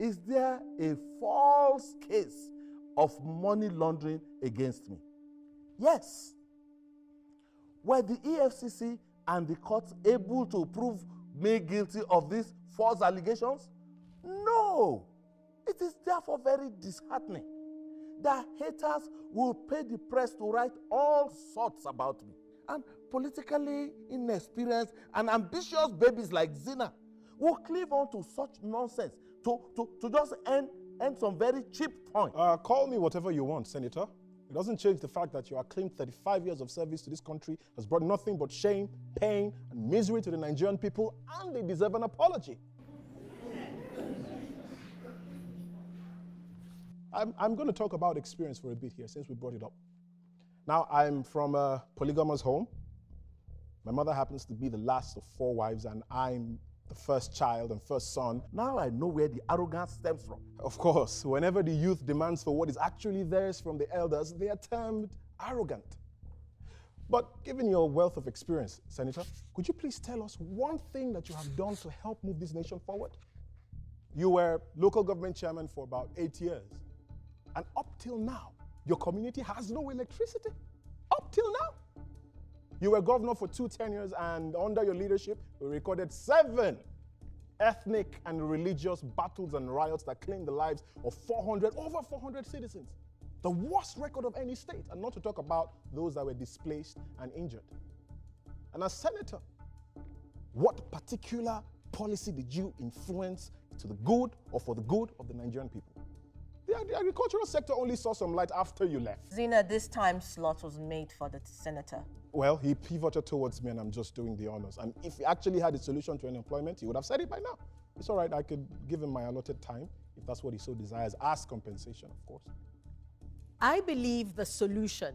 is there a false case of money laundering against me? Yes. Were the EFCC and the courts able to prove me guilty of these false allegations? No. It is therefore very disheartening that haters will pay the press to write all sorts about me. And politically inexperienced and ambitious babies like Zina will cleave on to such nonsense to just end some very cheap point. Call me whatever you want, Senator. It doesn't change the fact that your acclaimed 35 years of service to this country has brought nothing but shame, pain, and misery to the Nigerian people, and they deserve an apology. I'm going to talk about experience for a bit here, since we brought it up. Now, I'm from a polygamous home. My mother happens to be the last of 4 wives, and I'm the first child and first son. Now I know where the arrogance stems from. Of course, whenever the youth demands for what is actually theirs from the elders, they are termed arrogant. But given your wealth of experience, Senator, could you please tell us one thing that you have done to help move this nation forward? You were local government chairman for about 8 years. And up till now, your community has no electricity. Up till now. You were governor for 2 tenures, and under your leadership, we recorded 7 ethnic and religious battles and riots that claimed the lives of over 400 citizens. The worst record of any state, and not to talk about those that were displaced and injured. And as senator, what particular policy did you influence to the good or for the good of the Nigerian people? The agricultural sector only saw some light after you left. Zina, this time slot was made for the senator. Well, he pivoted towards me and I'm just doing the honors. And if he actually had a solution to unemployment, he would have said it by now. It's all right, I could give him my allotted time, if that's what he so desires, as compensation, of course. I believe the solution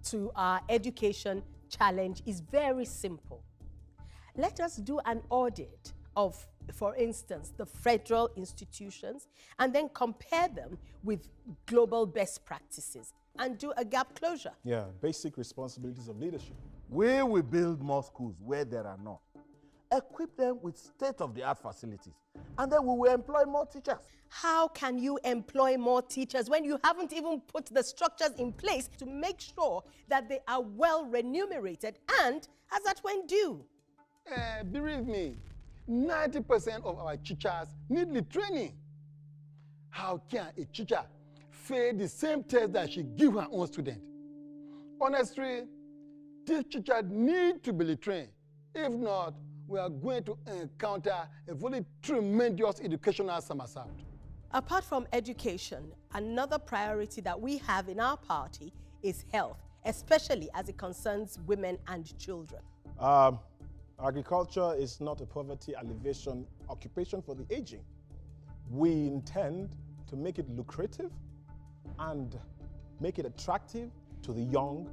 to our education challenge is very simple. Let us do an audit of, for instance, the federal institutions and then compare them with global best practices and do a gap closure. Yeah, basic responsibilities of leadership. We will build more schools where there are none. Equip them with state-of-the-art facilities, and then we will employ more teachers. How can you employ more teachers when you haven't even put the structures in place to make sure that they are well remunerated and as at when due? Believe me, 90% of our teachers need the training. How can a teacher fail the same test that she gives her own student? Honestly, these teachers need to be trained. If not, we are going to encounter a very tremendous educational somersault. Apart from education, another priority that we have in our party is health, especially as it concerns women and children. Agriculture is not a poverty alleviation occupation for the aging. We intend to make it lucrative and make it attractive to the young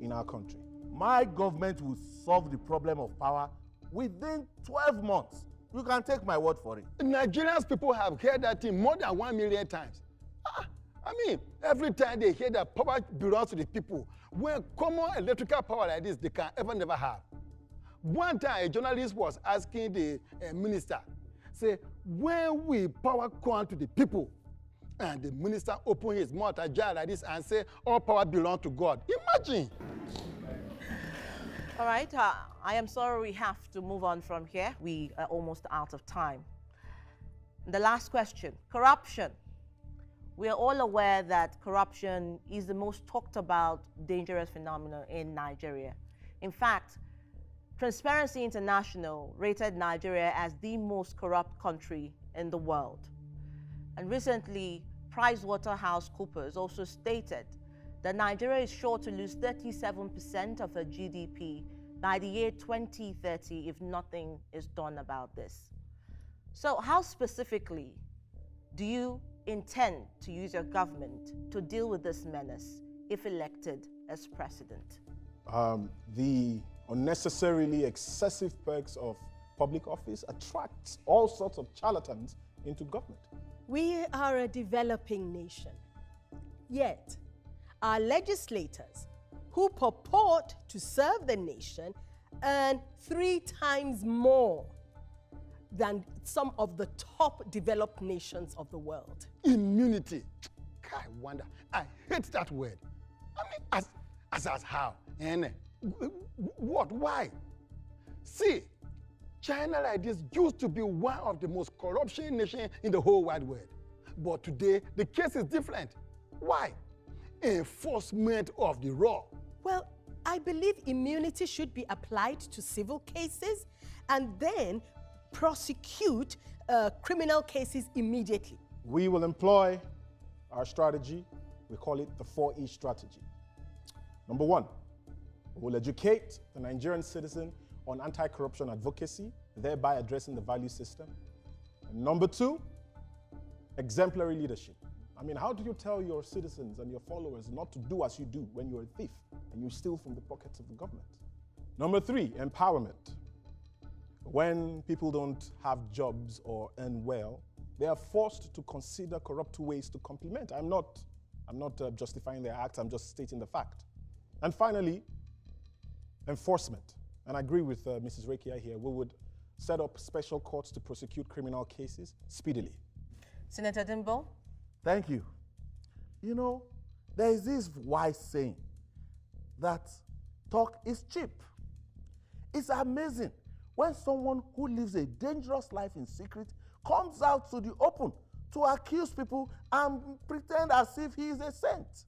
in our country. My government will solve the problem of power within 12 months. You can take my word for it. Nigerians people have heard that thing more than 1 million times. I mean, every time they hear that power belongs to the people, when common electrical power like this, they can never have. One time, a journalist was asking the minister, say, when will power come to the people? And the minister opened his mouth ajar like this and say, all power belongs to God. Imagine. All right, I am sorry we have to move on from here. We are almost out of time. The last question, corruption. We are all aware that corruption is the most talked about dangerous phenomenon in Nigeria. In fact, Transparency International rated Nigeria as the most corrupt country in the world. And recently, PricewaterhouseCoopers also stated that Nigeria is sure to lose 37% of her GDP by the year 2030 if nothing is done about this. So how specifically do you intend to use your government to deal with this menace if elected as president? The unnecessarily excessive perks of public office attracts all sorts of charlatans into government. We are a developing nation, yet our legislators who purport to serve the nation earn 3 times more than some of the top developed nations of the world. Immunity. I wonder. I hate that word. I mean, as how? And what? Why? See, China like this used to be one of the most corruption nations in the whole wide world. But today, the case is different. Why? Enforcement of the law. Well, I believe immunity should be applied to civil cases and then prosecute criminal cases immediately. We will employ our strategy. We call it the 4E strategy. Number 1, we will educate the Nigerian citizen on anti-corruption advocacy, thereby addressing the value system. And number 2, exemplary leadership. I mean, how do you tell your citizens and your followers not to do as you do when you're a thief and you steal from the pockets of the government? Number 3, empowerment. When people don't have jobs or earn well, they are forced to consider corrupt ways to complement. I'm not justifying their acts, I'm just stating the fact. And finally, enforcement. And I agree with Mrs. Rekia here. We would set up special courts to prosecute criminal cases speedily. Senator Dimbo? Thank you. You know, there is this wise saying that talk is cheap. It's amazing when someone who lives a dangerous life in secret comes out to the open to accuse people and pretend as if he is a saint.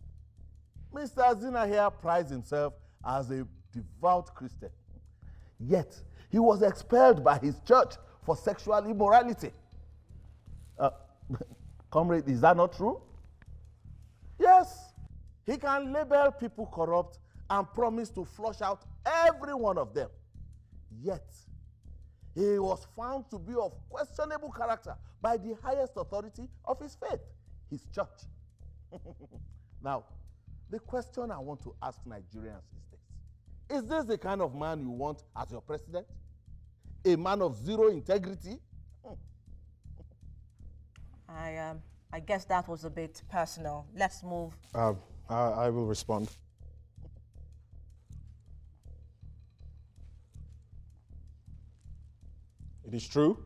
Mr. Zina here prides himself as a devout Christian. Yet, he was expelled by his church for sexual immorality. Comrade, is that not true? Yes. He can label people corrupt and promise to flush out every one of them. Yet, he was found to be of questionable character by the highest authority of his faith, his church. Now, the question I want to ask Nigerians is this. Is this the kind of man you want as your president? A man of zero integrity? I guess that was a bit personal. Let's move. I will respond. It is true.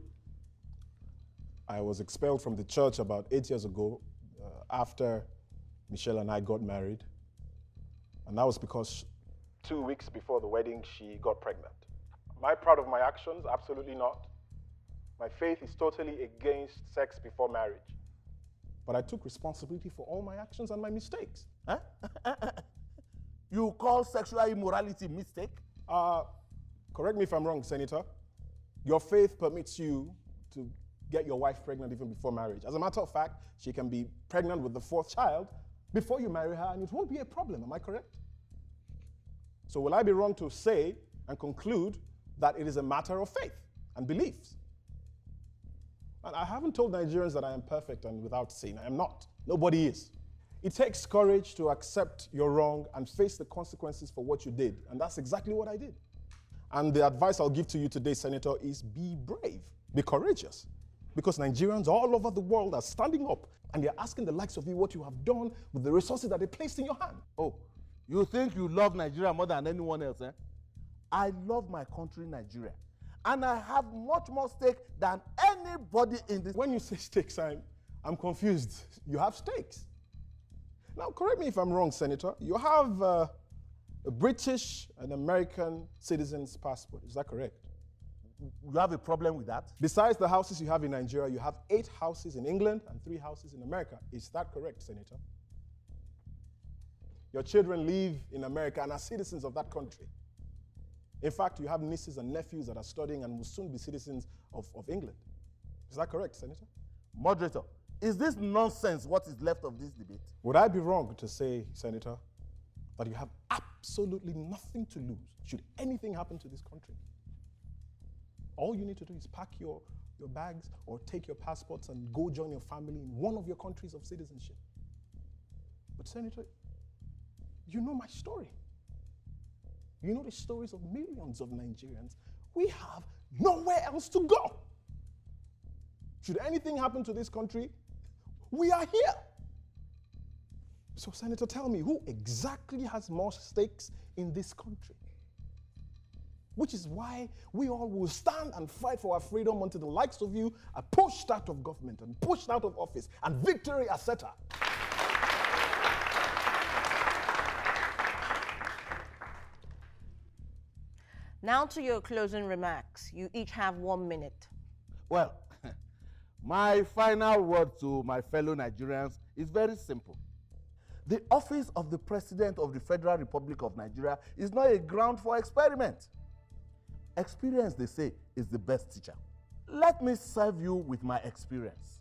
I was expelled from the church about 8 years ago after Michelle and I got married. And that was because 2 weeks before the wedding, she got pregnant. Am I proud of my actions? Absolutely not. My faith is totally against sex before marriage. But I took responsibility for all my actions and my mistakes. Huh? You call sexual immorality mistake? Correct me if I'm wrong, Senator. Your faith permits you to get your wife pregnant even before marriage. As a matter of fact, she can be pregnant with the 4th child before you marry her, and it won't be a problem. Am I correct? So will I be wrong to say and conclude that it is a matter of faith and beliefs? And I haven't told Nigerians that I am perfect and without sin. I am not. Nobody is. It takes courage to accept your wrong and face the consequences for what you did. And that's exactly what I did. And the advice I'll give to you today, Senator, is be brave, be courageous. Because Nigerians all over the world are standing up and they're asking the likes of you what you have done with the resources that they placed in your hand. Oh, you think you love Nigeria more than anyone else, eh? I love my country, Nigeria. And I have much more stake than anybody in this. When you say stakes, I'm confused. You have stakes. Now, correct me if I'm wrong, Senator. You have a British and American citizen's passport. Is that correct? You have a problem with that? Besides the houses you have in Nigeria, you have 8 houses in England and 3 houses in America. Is that correct, Senator? Your children live in America and are citizens of that country. In fact, you have nieces and nephews that are studying and will soon be citizens of England. Is that correct, Senator? Moderator, is this nonsense what is left of this debate? Would I be wrong to say, Senator, that you have absolutely nothing to lose should anything happen to this country? All you need to do is pack your bags or take your passports and go join your family in one of your countries of citizenship. But Senator, you know my story. You know the stories of millions of Nigerians. We have nowhere else to go. Should anything happen to this country, we are here. So, Senator, tell me, who exactly has more stakes in this country? Which is why we all will stand and fight for our freedom until the likes of you are pushed out of government and pushed out of office and victory, etc. Now to your closing remarks. You each have 1 minute. Well, my final word to my fellow Nigerians is very simple. The office of the President of the Federal Republic of Nigeria is not a ground for experiment. Experience, they say, is the best teacher. Let me serve you with my experience,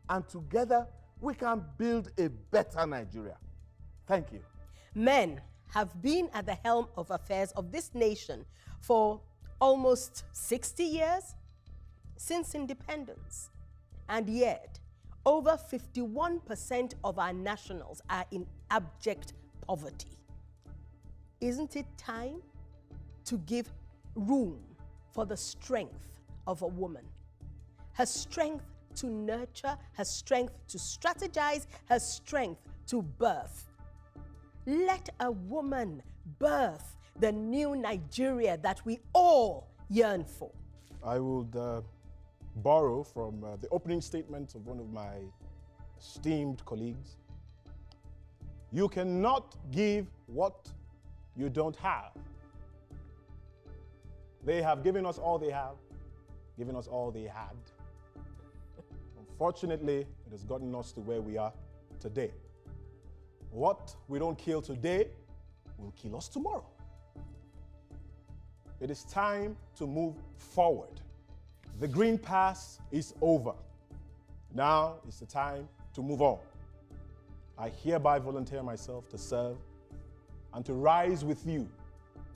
and together we can build a better Nigeria. Thank you. Men have been at the helm of affairs of this nation for almost 60 years since independence. And yet, over 51% of our nationals are in abject poverty. Isn't it time to give room for the strength of a woman. Her strength to nurture, her strength to strategize, her strength to birth. Let a woman birth the new Nigeria that we all yearn for. I would borrow from the opening statement of one of my esteemed colleagues. You cannot give what you don't have. They have given us all they have, given us all they had. Unfortunately, it has gotten us to where we are today. What we don't kill today will kill us tomorrow. It is time to move forward. The green pass is over. Now is the time to move on. I hereby volunteer myself to serve and to rise with you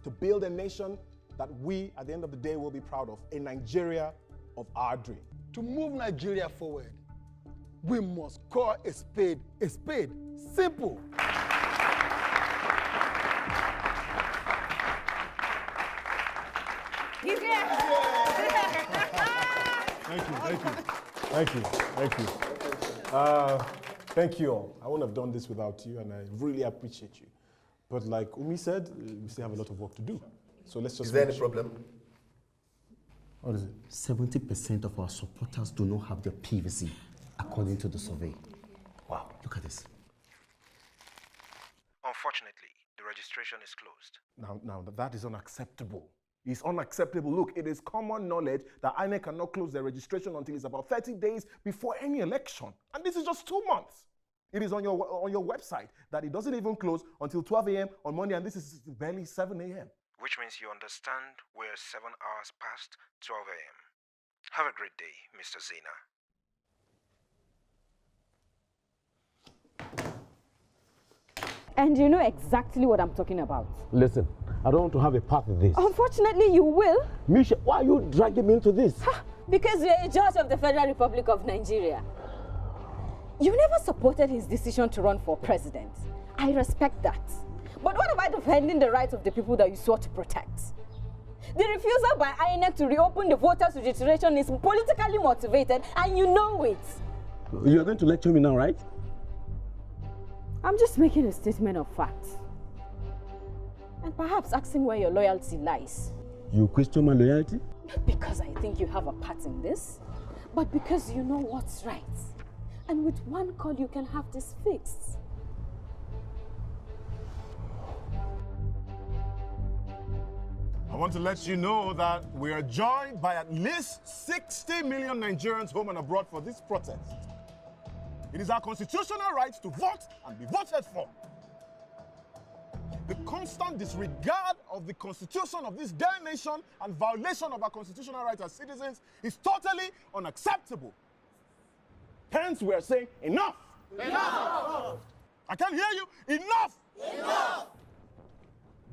to build a nation that we, at the end of the day, will be proud of, a Nigeria of our dream. To move Nigeria forward, we must call a spade a spade. Simple. Thank you. Thank you all. I wouldn't have done this without you, and I really appreciate you. But like Umi said, we still have a lot of work to do. So let's just... Is there any problem? What is it? 70% of our supporters do not have their PVC, according to the survey. Wow, look at this. Unfortunately, the registration is closed. Now, that is unacceptable. It's unacceptable. Look, it is common knowledge that INEC cannot close their registration until it's about 30 days before any election. And this is just 2 months. It is on your website that it doesn't even close until 12 a.m. on Monday, and this is barely 7 a.m. Which means you understand we're 7 hours past 12 a.m. Have a great day, Mr. Zena. And you know exactly what I'm talking about. Listen, I don't want to have a part of this. Unfortunately, you will. Misha, why are you dragging me into this? Because you're a judge of the Federal Republic of Nigeria. You never supported his decision to run for president. I respect that. But what about defending the rights of the people that you swore to protect? The refusal by INEC to reopen the voters' registration is politically motivated, and you know it. You're going to lecture me now, right? I'm just making a statement of fact. And perhaps asking where your loyalty lies. You question my loyalty? Not because I think you have a part in this, but because you know what's right. And with one call, you can have this fixed. I want to let you know that we are joined by at least 60 million Nigerians home and abroad for this protest. It is our constitutional right to vote and be voted for. The constant disregard of the constitution of this dear nation and violation of our constitutional rights as citizens is totally unacceptable. Hence, we are saying enough. Enough! I can't hear you. Enough! Enough!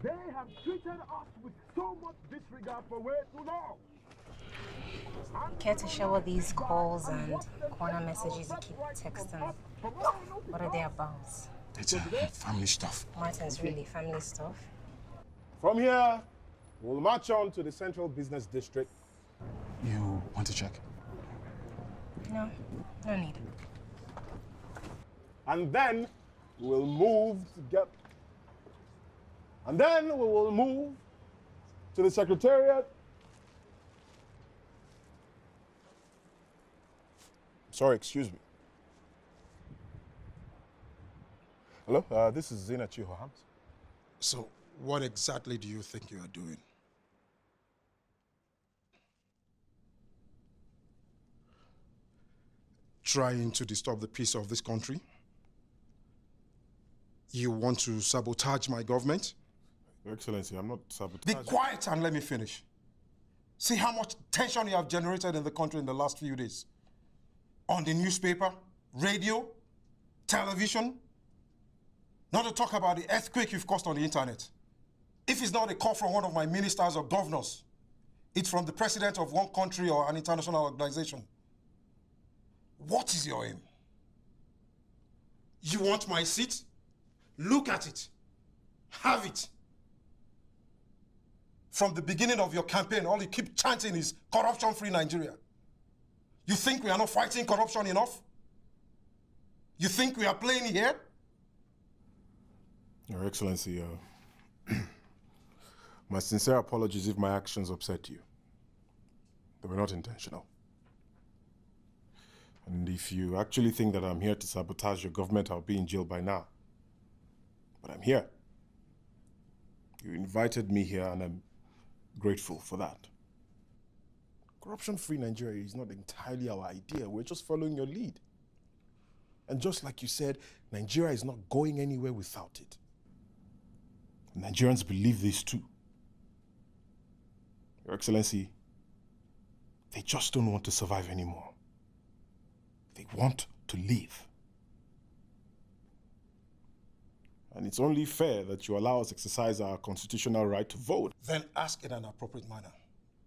They have treated us with so much disregard for way too long. Care to share what these calls and corner messages you keep texting? What are they about? It's family stuff. Martin's really family stuff. From here, we'll march on to the Central Business District. You want to check? No, no need. And then we'll move to get... And then we will move to the Secretariat. Sorry, excuse me. Hello, this is Zena Chihohams. So, what exactly do you think you are doing? Trying to disturb the peace of this country? You want to sabotage my government? Your Excellency, I'm not sabotaging. Be quiet and let me finish. See how much tension you have generated in the country in the last few days. On the newspaper, radio, television. Not to talk about the earthquake you've caused on the internet. If it's not a call from one of my ministers or governors, it's from the president of one country or an international organization. What is your aim? You want my seat? Look at it. Have it. From the beginning of your campaign, all you keep chanting is corruption-free Nigeria. You think we are not fighting corruption enough? You think we are playing here? Your Excellency, my sincere apologies if my actions upset you. They were not intentional. And if you actually think that I'm here to sabotage your government, I'll be in jail by now. But I'm here. You invited me here, and I'm grateful for that. Corruption-free Nigeria is not entirely our idea. We're just following your lead. And just like you said, Nigeria is not going anywhere without it. Nigerians believe this too. Your Excellency, they just don't want to survive anymore. They want to live. And it's only fair that you allow us exercise our constitutional right to vote. Then ask in an appropriate manner.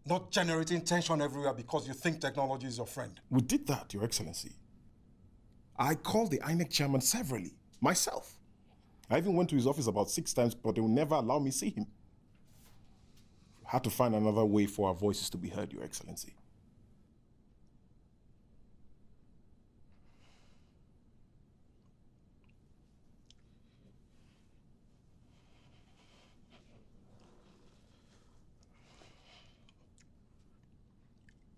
Not generating tension everywhere because you think technology is your friend. We did that, Your Excellency. I called the INEC chairman severally, myself. I even went to his office about 6 times, but they would never allow me see him. We had to find another way for our voices to be heard, Your Excellency.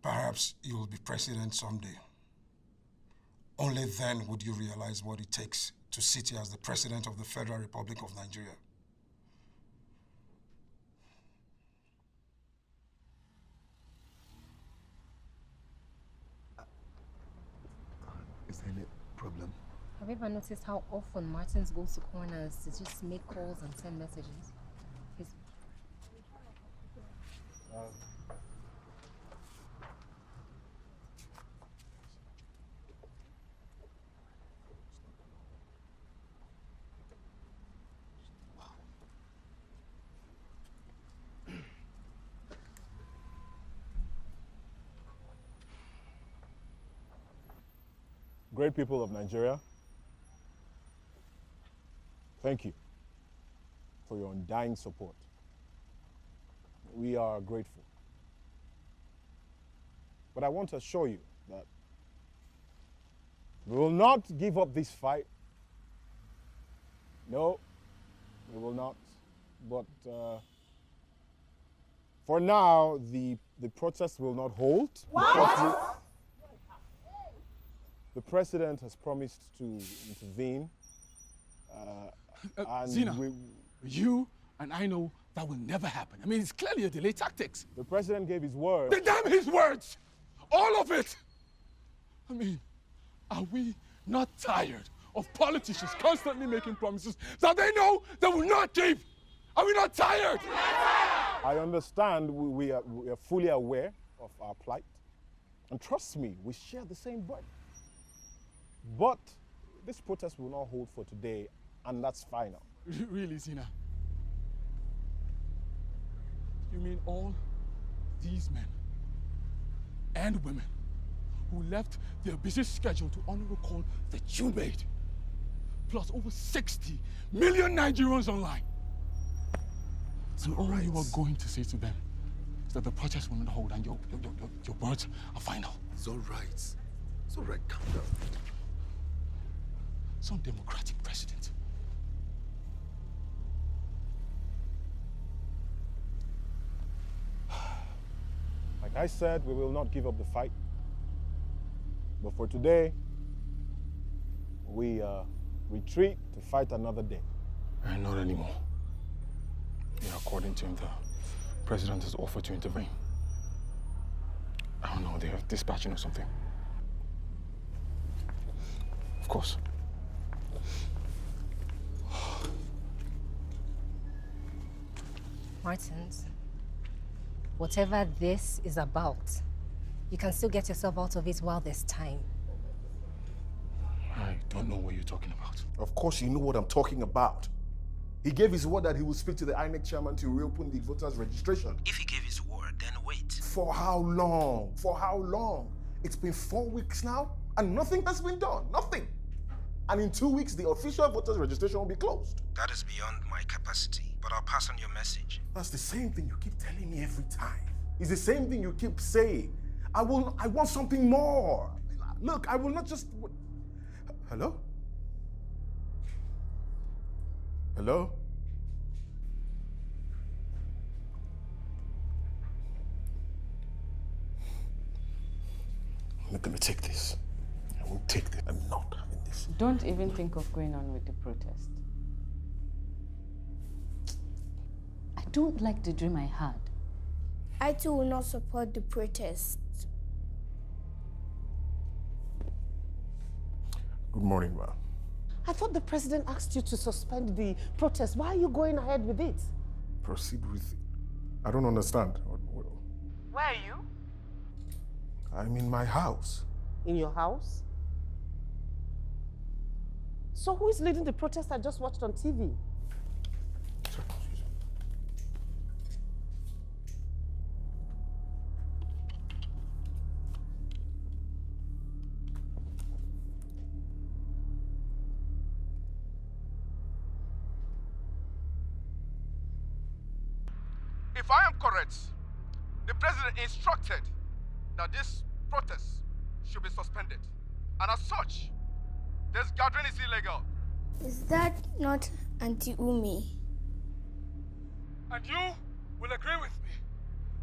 Perhaps you will be president someday. Only then would you realize what it takes to sit here as the President of the Federal Republic of Nigeria. Is there any problem? Have you ever noticed how often Martins goes to corners to just make calls and send messages? Great people of Nigeria, thank you for your undying support. We are grateful. But I want to assure you that we will not give up this fight. No, we will not. But for now, the protest will not hold. What? The president has promised to intervene. And Zina, you and I know that will never happen. I mean, it's clearly a delay tactics. The president gave his word. Damn his words! All of it! I mean, are we not tired of politicians constantly making promises that they know they will not keep? Are we not tired? I understand we are fully aware of our plight. And trust me, we share the same burden. But this protest will not hold for today, and that's final. Really, Zina? You mean all these men and women who left their busy schedule to honor a call that you made, plus over 60 million Nigerians online? And all you are going to say to them is that the protest will not hold and your words are final. It's all right. It's all right. Calm down. Some democratic president. Like I said, we will not give up the fight. But for today, we retreat to fight another day. Not anymore. Yeah, according to him, the president has offered to intervene. I don't know, they're dispatching or something. Of course. Martins, whatever this is about, you can still get yourself out of it while there's time. I don't know what you're talking about. Of course you know what I'm talking about. He gave his word that he will speak to the INEC chairman to reopen the voters' registration. If he gave his word, then wait. For how long? For how long? It's been 4 weeks now, and nothing has been done. Nothing. And in 2 weeks, the official voters' registration will be closed. That is beyond my capacity. but I'll pass on your message. That's the same thing you keep telling me every time. It's the same thing you keep saying. I want something more. Look, I will not just... Hello? Hello? I'm not gonna take this. I won't take this. I'm not having this. Don't even think of going on with the protest. I don't like the dream I had. I too will not support the protest. Good morning, ma. I thought the president asked you to suspend the protest. Why are you going ahead with it? Proceed with it. I don't understand. Where are you? I'm in my house. In your house? So who is leading the protest I just watched on TV? If I am correct, the president instructed that this protest should be suspended. And as such, this gathering is illegal. Is that not Auntie Umi? And you will agree with me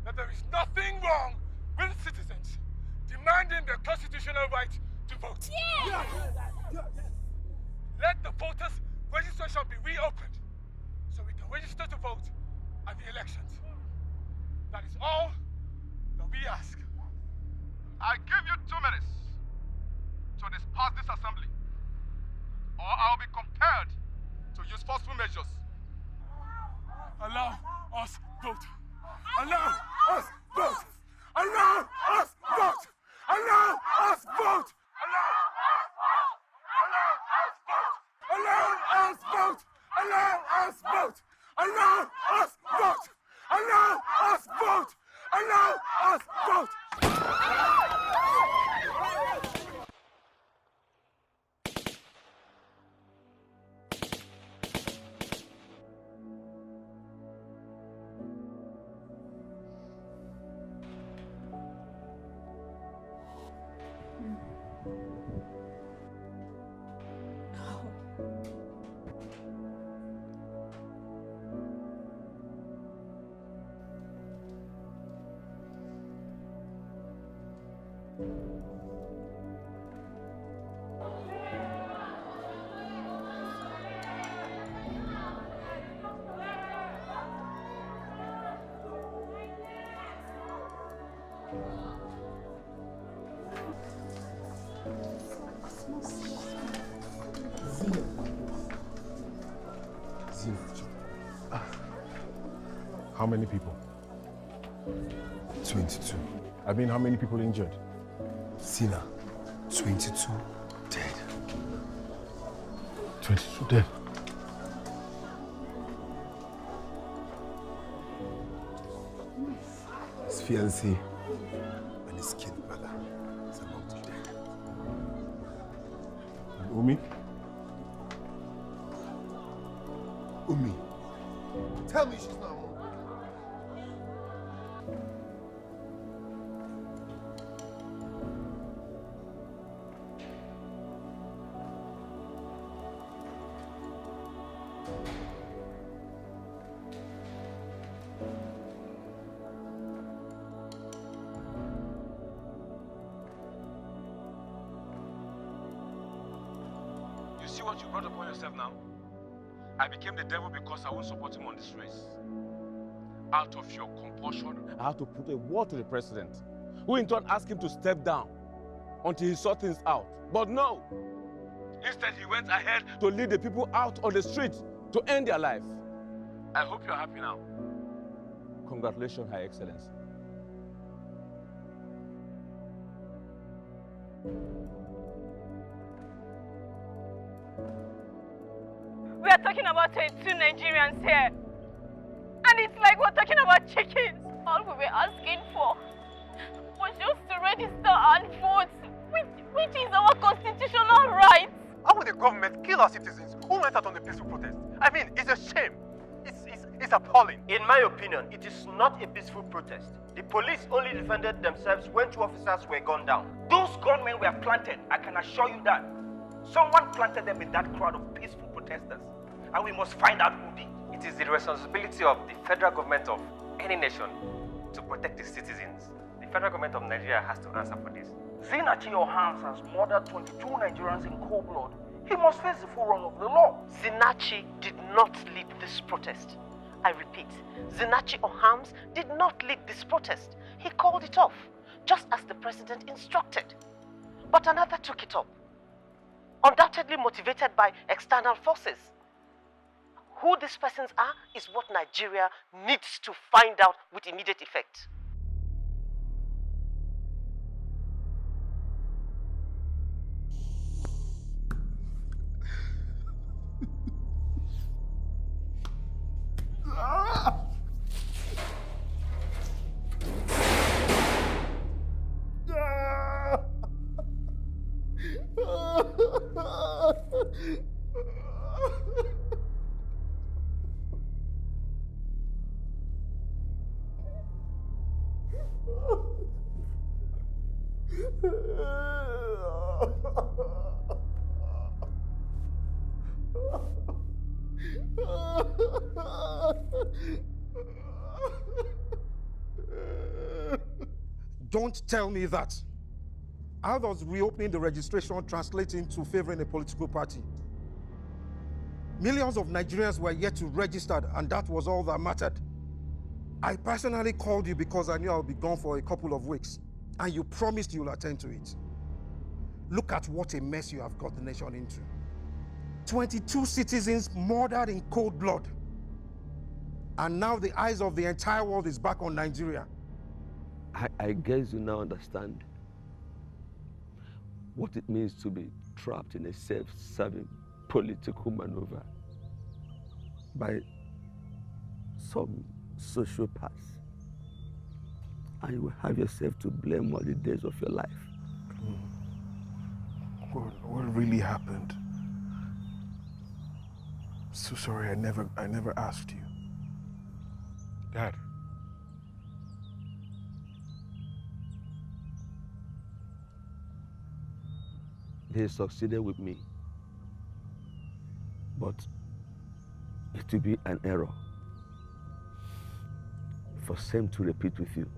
that there is nothing wrong with citizens demanding their constitutional right to vote. Yeah. Let the voters' registration be reopened so we can register to vote at the elections. That is all that we ask. I give you 2 minutes to disperse this assembly, or I'll be compelled to use forceful measures. Allow us vote. Allow us vote. Allow us vote. Allow us vote. Allow us vote. Allow us vote. Allow us vote. Allow us vote. Allow us vote. How many people? 22. I mean, how many people injured? Zina, 22 dead. 22 dead. His fiancée and his kid brother is about to die. Umi? Umi, tell me she's not home. You see what you brought upon yourself now? I became the devil because I won't support him on this race. Out of your compulsion, I had to put a word to the president, who in turn asked him to step down until he saw things out. But no! Instead, he went ahead to lead the people out on the street to end their life. I hope you're happy now. Congratulations, High Excellency. We are talking about 22 Nigerians here. And it's like we're talking about chickens. All we were asking for was just to register and vote, which is our constitutional right. How would the government kill our citizens who went out on the peaceful protest? I mean, it's a shame. is appalling. In my opinion, it is not a peaceful protest. The police only defended themselves when 2 officers were gunned down. Those gunmen were planted, I can assure you that. Someone planted them in that crowd of peaceful protesters, and we must find out who did. It is the responsibility of the federal government of any nation to protect its citizens. The federal government of Nigeria has to answer for this. Zinachi Ohams has murdered 22 Nigerians in cold blood. He must face the full run of the law. Zinachi did not lead this protest. I repeat, Zinachi Ohams did not lead this protest. He called it off, just as the president instructed. But another took it up, undoubtedly motivated by external forces. Who these persons are is what Nigeria needs to find out with immediate effect. Don't tell me that. How does reopening the registration translate into favoring a political party? Millions of Nigerians were yet to register, and that was all that mattered. I personally called you because I knew I would be gone for a couple of weeks, and you promised you'll attend to it. Look at what a mess you have got the nation into. 22 citizens murdered in cold blood. And now the eyes of the entire world is back on Nigeria. I guess you now understand what it means to be trapped in a self-serving political maneuver by some sociopaths. And you will have yourself to blame all the days of your life. What really happened? So sorry, I never asked you. Dad. They succeeded with me, but it will be an error for same to repeat with you.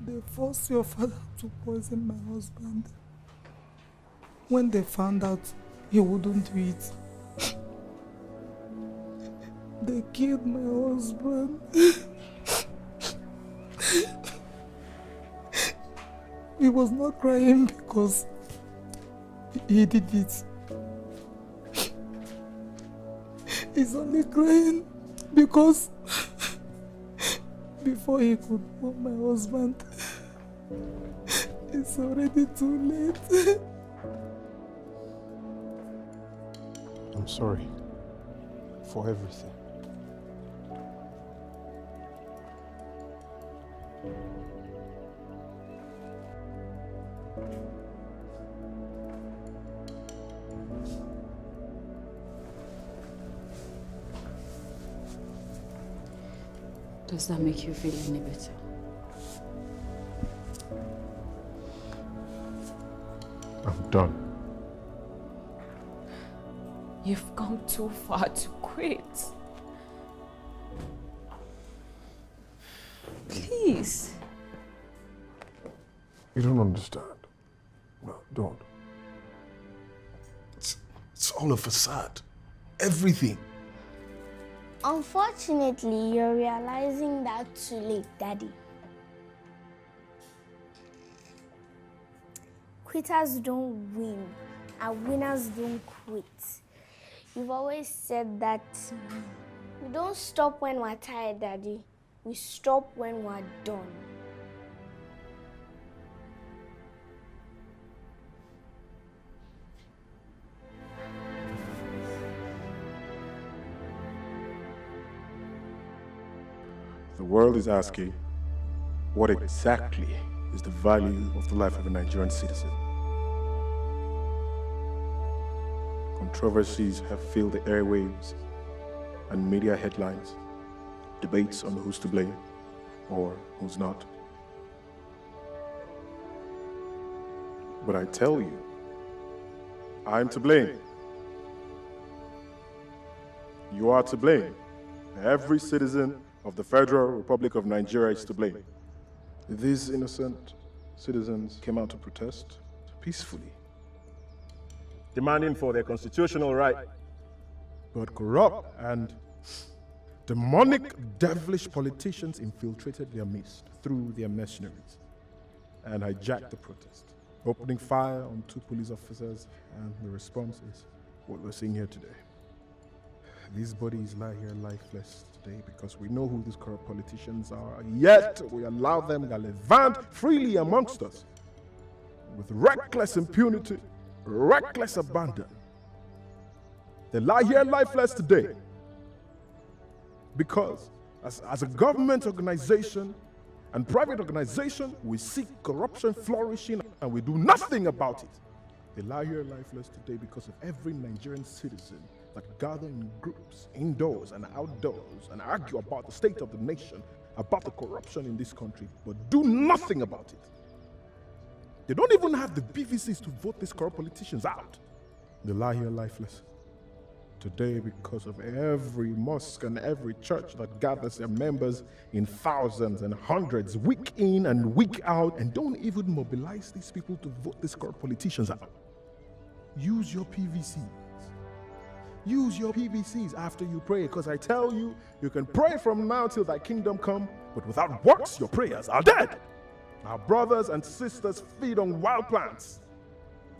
They forced your father to poison my husband. When they found out he wouldn't do it, they killed my husband. He was not crying because he did it. He's only crying because before he could warn my husband, it's already too late. I'm sorry for everything. Does that make you feel any better? I'm done. You've come too far to quit. Please. You don't understand. No, don't. It's all a facade. Everything. Unfortunately, you're realizing that too late, Daddy. Quitters don't win, and winners don't quit. You've always said that we don't stop when we're tired, Daddy. We stop when we're done. The world is asking, what exactly is the value of the life of a Nigerian citizen? Controversies have filled the airwaves and media headlines, debates on who's to blame or who's not. But I tell you, I'm to blame. You are to blame. Every citizen of the Federal Republic of Nigeria is to blame. These innocent citizens came out to protest peacefully, demanding for their constitutional right. But corrupt and demonic, devilish politicians infiltrated their midst through their mercenaries and hijacked the protest, opening fire on 2 police officers, and the response is what we're seeing here today. These bodies lie here lifeless today because we know who these corrupt politicians are, yet we allow them gallivant freely amongst us with reckless impunity, reckless abandon. They lie here lifeless today because as a government organization and private organization, we see corruption flourishing and we do nothing about it. They lie here lifeless today because of every Nigerian citizen that gather in groups, indoors and outdoors, and argue about the state of the nation, about the corruption in this country, but do nothing about it. They don't even have the BVCs to vote these corrupt politicians out. They lie here lifeless today because of every mosque and every church that gathers their members in thousands and hundreds, week in and week out, and don't even mobilize these people to vote these corrupt politicians out. Use your PVCs. Use your PVCs after you pray, because I tell you, you can pray from now till thy kingdom come, but without works, your prayers are dead. Our brothers and sisters feed on wild plants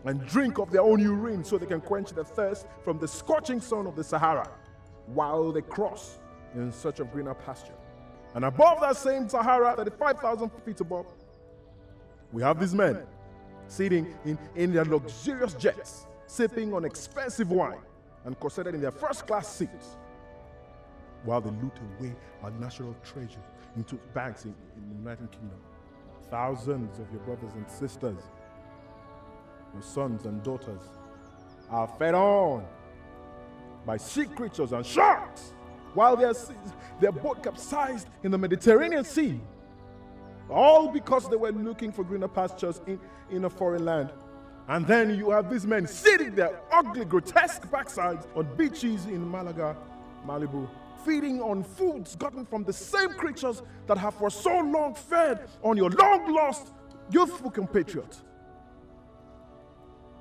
and drink of their own urine so they can quench their thirst from the scorching sun of the Sahara while they cross in search of greener pasture. And above that same Sahara, 35,000 feet above, we have these men sitting in their luxurious jets, sipping on expensive wine and corseted in their first-class seats, while they loot away our national treasure into banks in the United Kingdom. Thousands of your brothers and sisters, your sons and daughters, are fed on by sea creatures and sharks, while their boat capsized in the Mediterranean Sea, all because they were looking for greener pastures in a foreign land. And then you have these men sitting their ugly, grotesque backsides on beaches in Malaga, Malibu, feeding on foods gotten from the same creatures that have for so long fed on your long-lost, youthful compatriots.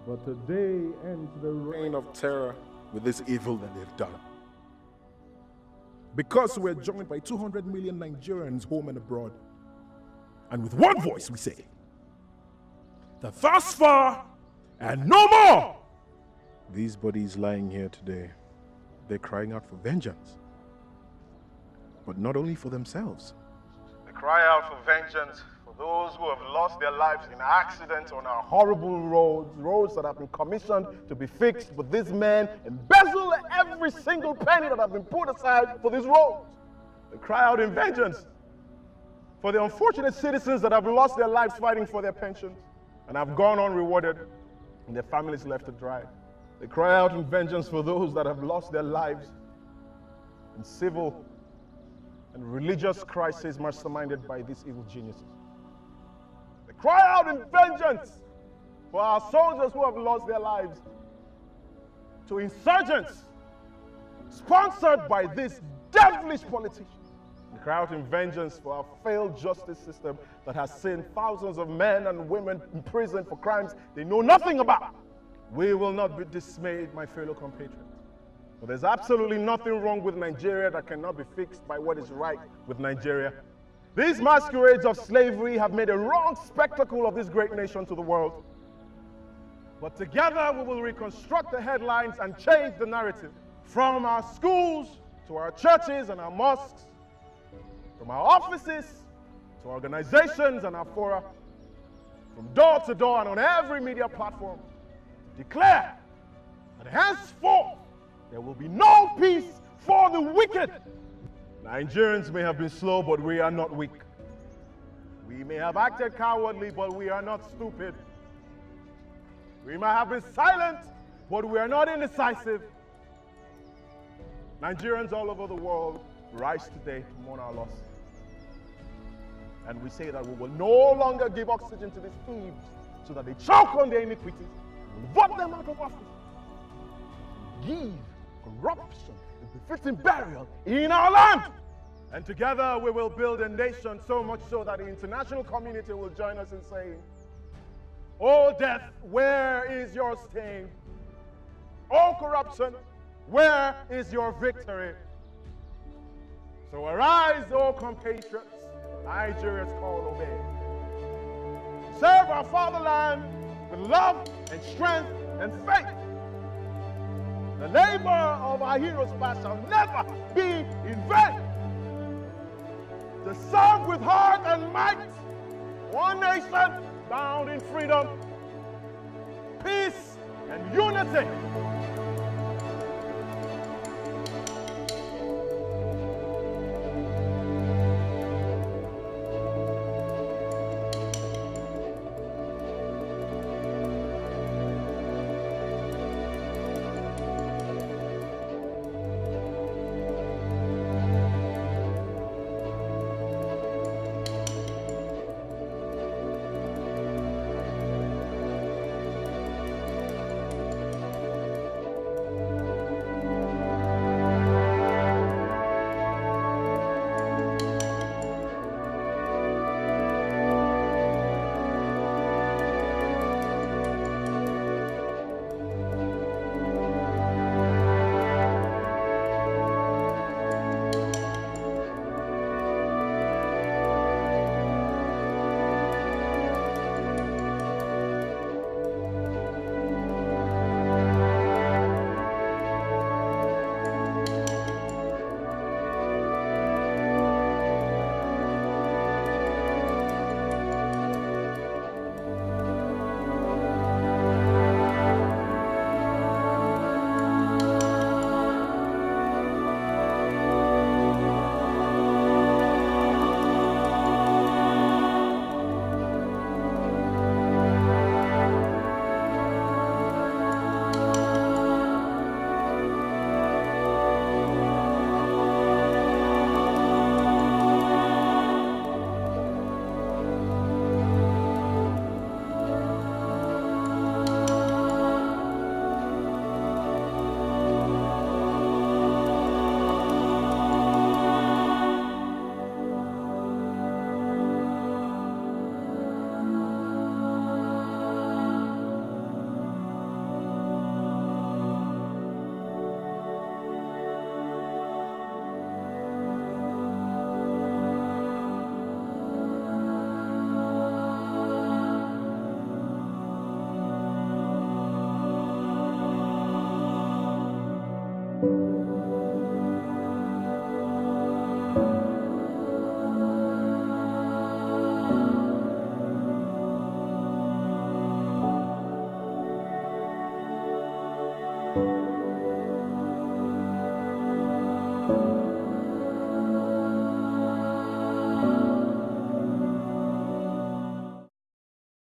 But today ends the reign of terror with this evil that they've done. Because we're joined by 200 million Nigerians home and abroad, and with one voice we say that thus far and no more. These bodies lying here today, they're crying out for vengeance. But not only for themselves. They cry out for vengeance for those who have lost their lives in accidents on our horrible roads that have been commissioned to be fixed, but these men embezzle every single penny that have been put aside for these roads. They cry out in vengeance for the unfortunate citizens that have lost their lives fighting for their pensions and have gone unrewarded and their families left to dry. They cry out in vengeance for those that have lost their lives in civil and religious crises masterminded by these evil geniuses. They cry out in vengeance for our soldiers who have lost their lives to insurgents sponsored by these devilish politicians. They cry out in vengeance for our failed justice system that has seen thousands of men and women imprisoned for crimes they know nothing about. We will not be dismayed, my fellow compatriots. But there's absolutely nothing wrong with Nigeria that cannot be fixed by what is right with Nigeria. These masquerades of slavery have made a wrong spectacle of this great nation to the world. But together we will reconstruct the headlines and change the narrative. From our schools to our churches and our mosques, from our offices to organizations and our fora, from door to door and on every media platform, declare that henceforth there will be no peace for the wicked. Nigerians may have been slow, but we are not weak. We may have acted cowardly, but we are not stupid. We may have been silent, but we are not indecisive. Nigerians all over the world rise today to mourn our loss. And we say that we will no longer give oxygen to these thieves so that they choke on their iniquities. We will vote them out of office. Give corruption a befitting burial in our land. And together we will build a nation so much so that the international community will join us in saying, "O death, where is your sting? O corruption, where is your victory?" So arise, O compatriots, Nigeria's call obey. Serve our fatherland with love and strength and faith. The labor of our heroes past shall never be in vain. To serve with heart and might, one nation bound in freedom, peace and unity.